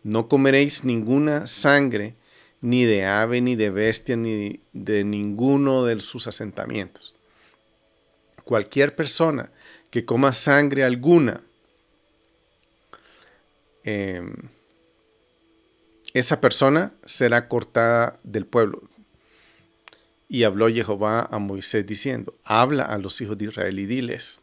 No comeréis ninguna sangre, ni de ave, ni de bestia, ni de ninguno de sus asentamientos. Cualquier persona que coma sangre alguna, esa persona será cortada del pueblo. Y habló Jehová a Moisés diciendo, habla a los hijos de Israel y diles,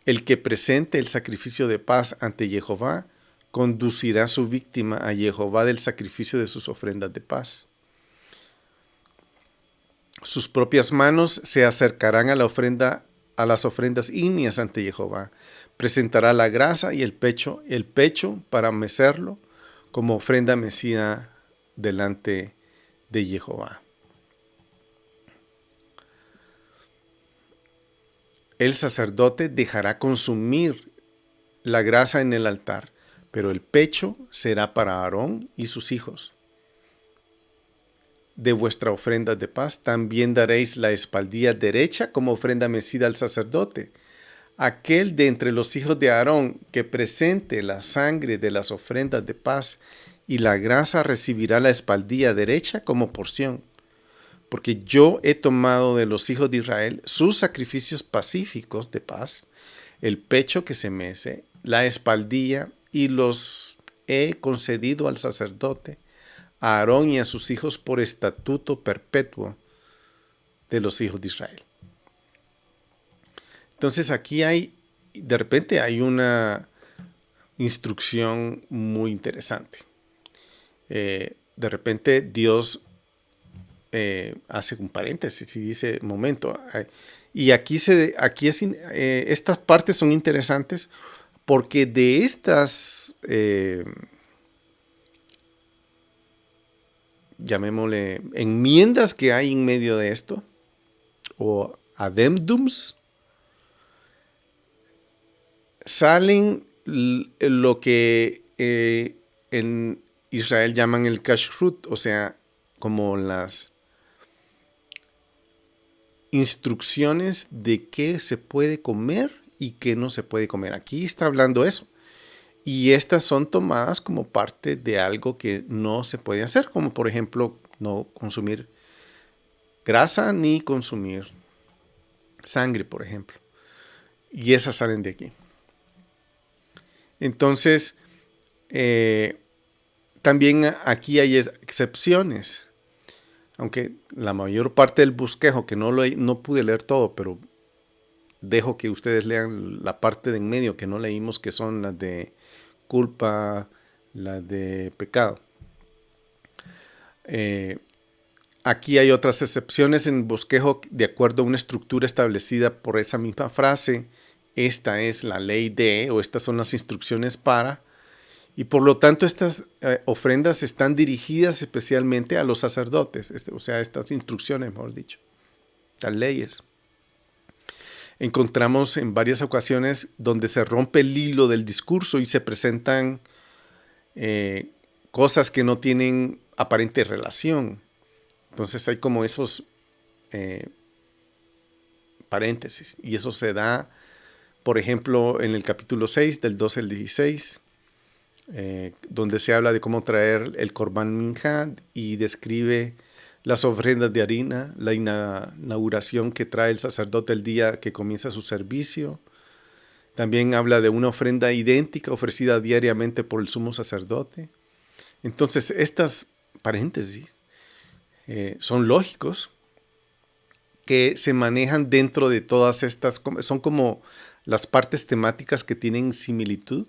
el que presente el sacrificio de paz ante Jehová, conducirá su víctima a Jehová del sacrificio de sus ofrendas de paz. Sus propias manos se acercarán a las ofrendas ígneas ante Jehová. Presentará la grasa y el pecho para mecerlo como ofrenda mecida delante de Jehová. El sacerdote dejará consumir la grasa en el altar, pero el pecho será para Aarón y sus hijos. De vuestra ofrenda de paz también daréis la espaldilla derecha como ofrenda mecida al sacerdote. Aquel de entre los hijos de Aarón que presente la sangre de las ofrendas de paz y la grasa recibirá la espaldilla derecha como porción. Porque yo he tomado de los hijos de Israel sus sacrificios pacíficos de paz, el pecho que se mece, la espaldilla, y los he concedido al sacerdote, a Aarón y a sus hijos por estatuto perpetuo de los hijos de Israel. Entonces aquí de repente hay una instrucción muy interesante. De repente Dios hace un paréntesis y dice, momento, y estas partes son interesantes porque de estas, llamémosle, enmiendas que hay en medio de esto, o adendums, salen lo que en Israel llaman el kashrut, o sea, como las instrucciones de qué se puede comer y qué no se puede comer. Aquí está hablando eso. Y estas son tomadas como parte de algo que no se puede hacer, como por ejemplo no consumir grasa ni consumir sangre, por ejemplo. Y esas salen de aquí. Entonces, también aquí hay excepciones. Aunque la mayor parte del bosquejo, que no pude leer todo, pero dejo que ustedes lean la parte de en medio que no leímos, que son las de culpa, las de pecado. Aquí hay otras excepciones en bosquejo de acuerdo a una estructura establecida por esa misma frase. Esta es la ley de, o estas son las instrucciones para. Y por lo tanto estas ofrendas están dirigidas especialmente a los sacerdotes, o sea, estas instrucciones, mejor dicho, las leyes. Encontramos en varias ocasiones donde se rompe el hilo del discurso y se presentan cosas que no tienen aparente relación. Entonces hay como esos paréntesis y eso se da por ejemplo, en el capítulo 6, del 12 al 16, donde se habla de cómo traer el Corban Minjá y describe las ofrendas de harina, la inauguración que trae el sacerdote el día que comienza su servicio. También habla de una ofrenda idéntica ofrecida diariamente por el sumo sacerdote. Entonces, estas paréntesis son lógicos, que se manejan dentro de todas estas, son como las partes temáticas que tienen similitud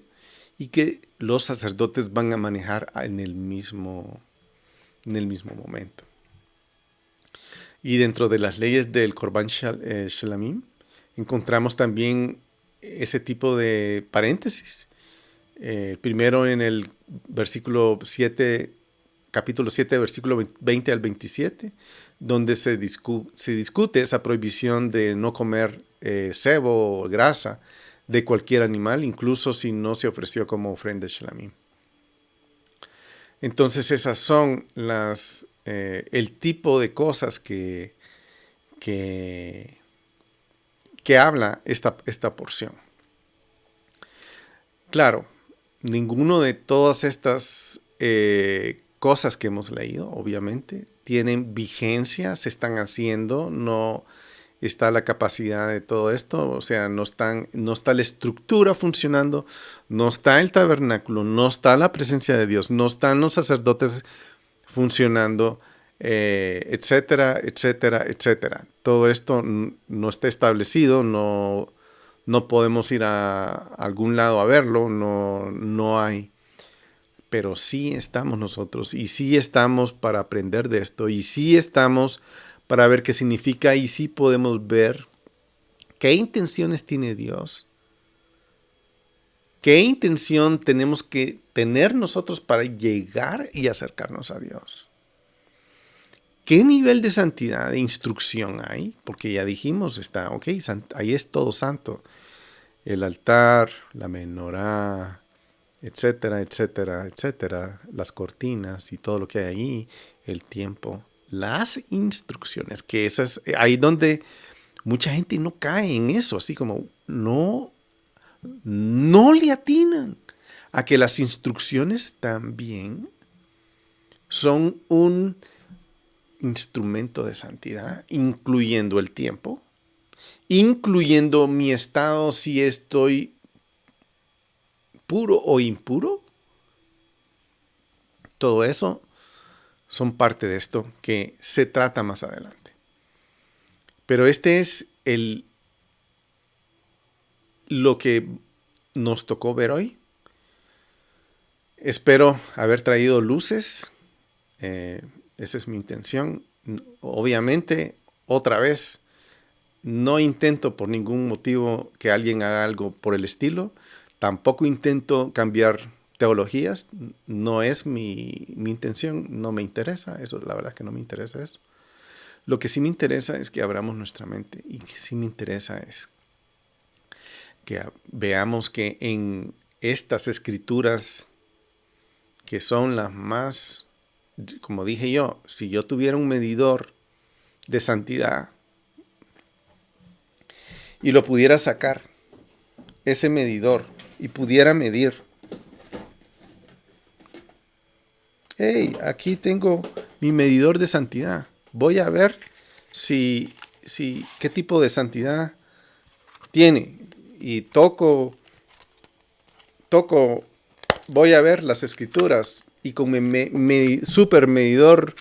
y que los sacerdotes van a manejar en el mismo momento. Y dentro de las leyes del Corban Shelamim encontramos también ese tipo de paréntesis. Primero en el versículo 7, capítulo 7, versículo 20 al 27, donde se discute esa prohibición de no comer sebo o grasa de cualquier animal, incluso si no se ofreció como ofrenda Shelamim. Entonces esas son el tipo de cosas que habla esta porción. Claro, ninguno de todas estas cosas que hemos leído, obviamente, tienen vigencia, se están haciendo, no está la capacidad de todo esto, o sea, no está la estructura funcionando, no está el tabernáculo, no está la presencia de Dios, no están los sacerdotes funcionando, etcétera, etcétera, etcétera. Todo esto no está establecido, no podemos ir a algún lado a verlo, no hay. Pero sí estamos nosotros y sí estamos para aprender de esto y sí estamos para ver qué significa y sí podemos ver qué intenciones tiene Dios, qué intención tenemos que tener nosotros para llegar y acercarnos a Dios. ¿Qué nivel de santidad, de instrucción hay? Porque ya dijimos, ahí es todo santo. El altar, la menorá, etcétera, etcétera, etcétera, las cortinas y todo lo que hay ahí, el tiempo, las instrucciones, que esas, ahí donde mucha gente no cae en eso, así como no le atinan a que las instrucciones también son un instrumento de santidad, incluyendo el tiempo, incluyendo mi estado si estoy puro o impuro. Todo eso son parte de esto que se trata más adelante. Pero este es lo que nos tocó ver hoy. Espero haber traído luces. Esa es mi intención. Obviamente, otra vez, no intento por ningún motivo que alguien haga algo por el estilo. Tampoco intento cambiar teologías. No es mi intención. No me interesa. Eso, la verdad es que no me interesa eso. Lo que sí me interesa es que abramos nuestra mente. Y que sí me interesa es que veamos que en estas escrituras, que son las más, como dije yo, si yo tuviera un medidor de santidad y lo pudiera sacar, ese medidor, y pudiera medir, hey, aquí tengo mi medidor de santidad, voy a ver si qué tipo de santidad tiene, y toco, voy a ver las escrituras, y con mi super medidor,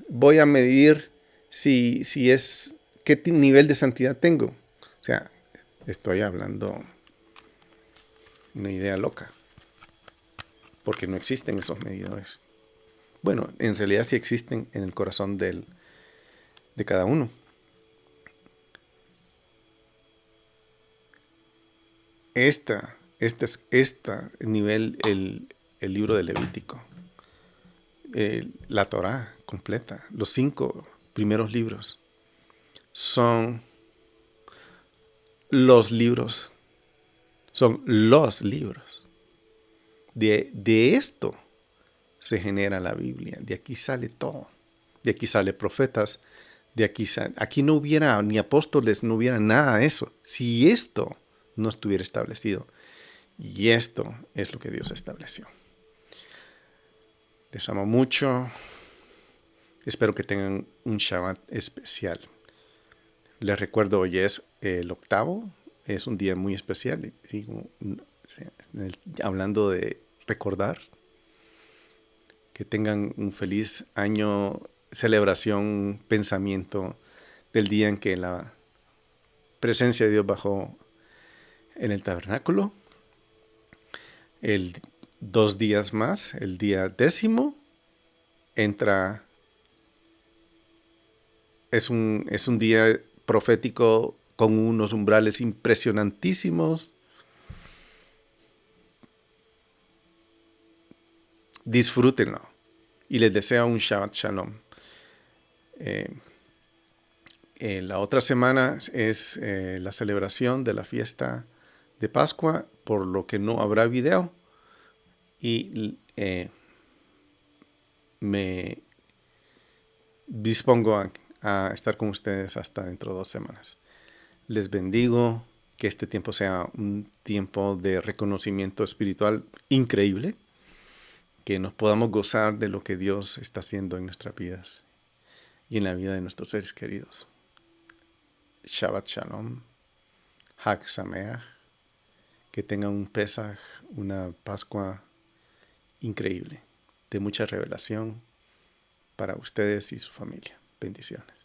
voy a medir si es, qué nivel de santidad tengo. O sea, estoy hablando una idea loca, porque no existen esos medidores. Bueno, en realidad sí existen en el corazón de cada uno. Esta nivel, el libro de Levítico, la Torá completa, los 5 primeros libros, son los libros. De esto se genera la Biblia. De aquí sale todo. De aquí sale profetas. Aquí no hubiera ni apóstoles, no hubiera nada de eso. Si esto no estuviera establecido. Y esto es lo que Dios estableció. Les amo mucho. Espero que tengan un Shabbat especial. Les recuerdo, hoy es el 8º. Es un día muy especial. ¿Sí? Hablando de recordar, que tengan un feliz año, celebración, pensamiento del día en que la presencia de Dios bajó en el tabernáculo. 2 días más, el día 10º, entra. Es un día profético con unos umbrales impresionantísimos. Disfrútenlo. Y les deseo un Shabbat Shalom. La otra semana es la celebración de la fiesta de Pascua, por lo que no habrá video. Y me dispongo a estar con ustedes hasta dentro de 2 semanas. Les bendigo, que este tiempo sea un tiempo de reconocimiento espiritual increíble, que nos podamos gozar de lo que Dios está haciendo en nuestras vidas y en la vida de nuestros seres queridos. Shabbat Shalom, Hag Sameach, que tengan un Pesaj, una Pascua increíble, de mucha revelación para ustedes y su familia. Bendiciones.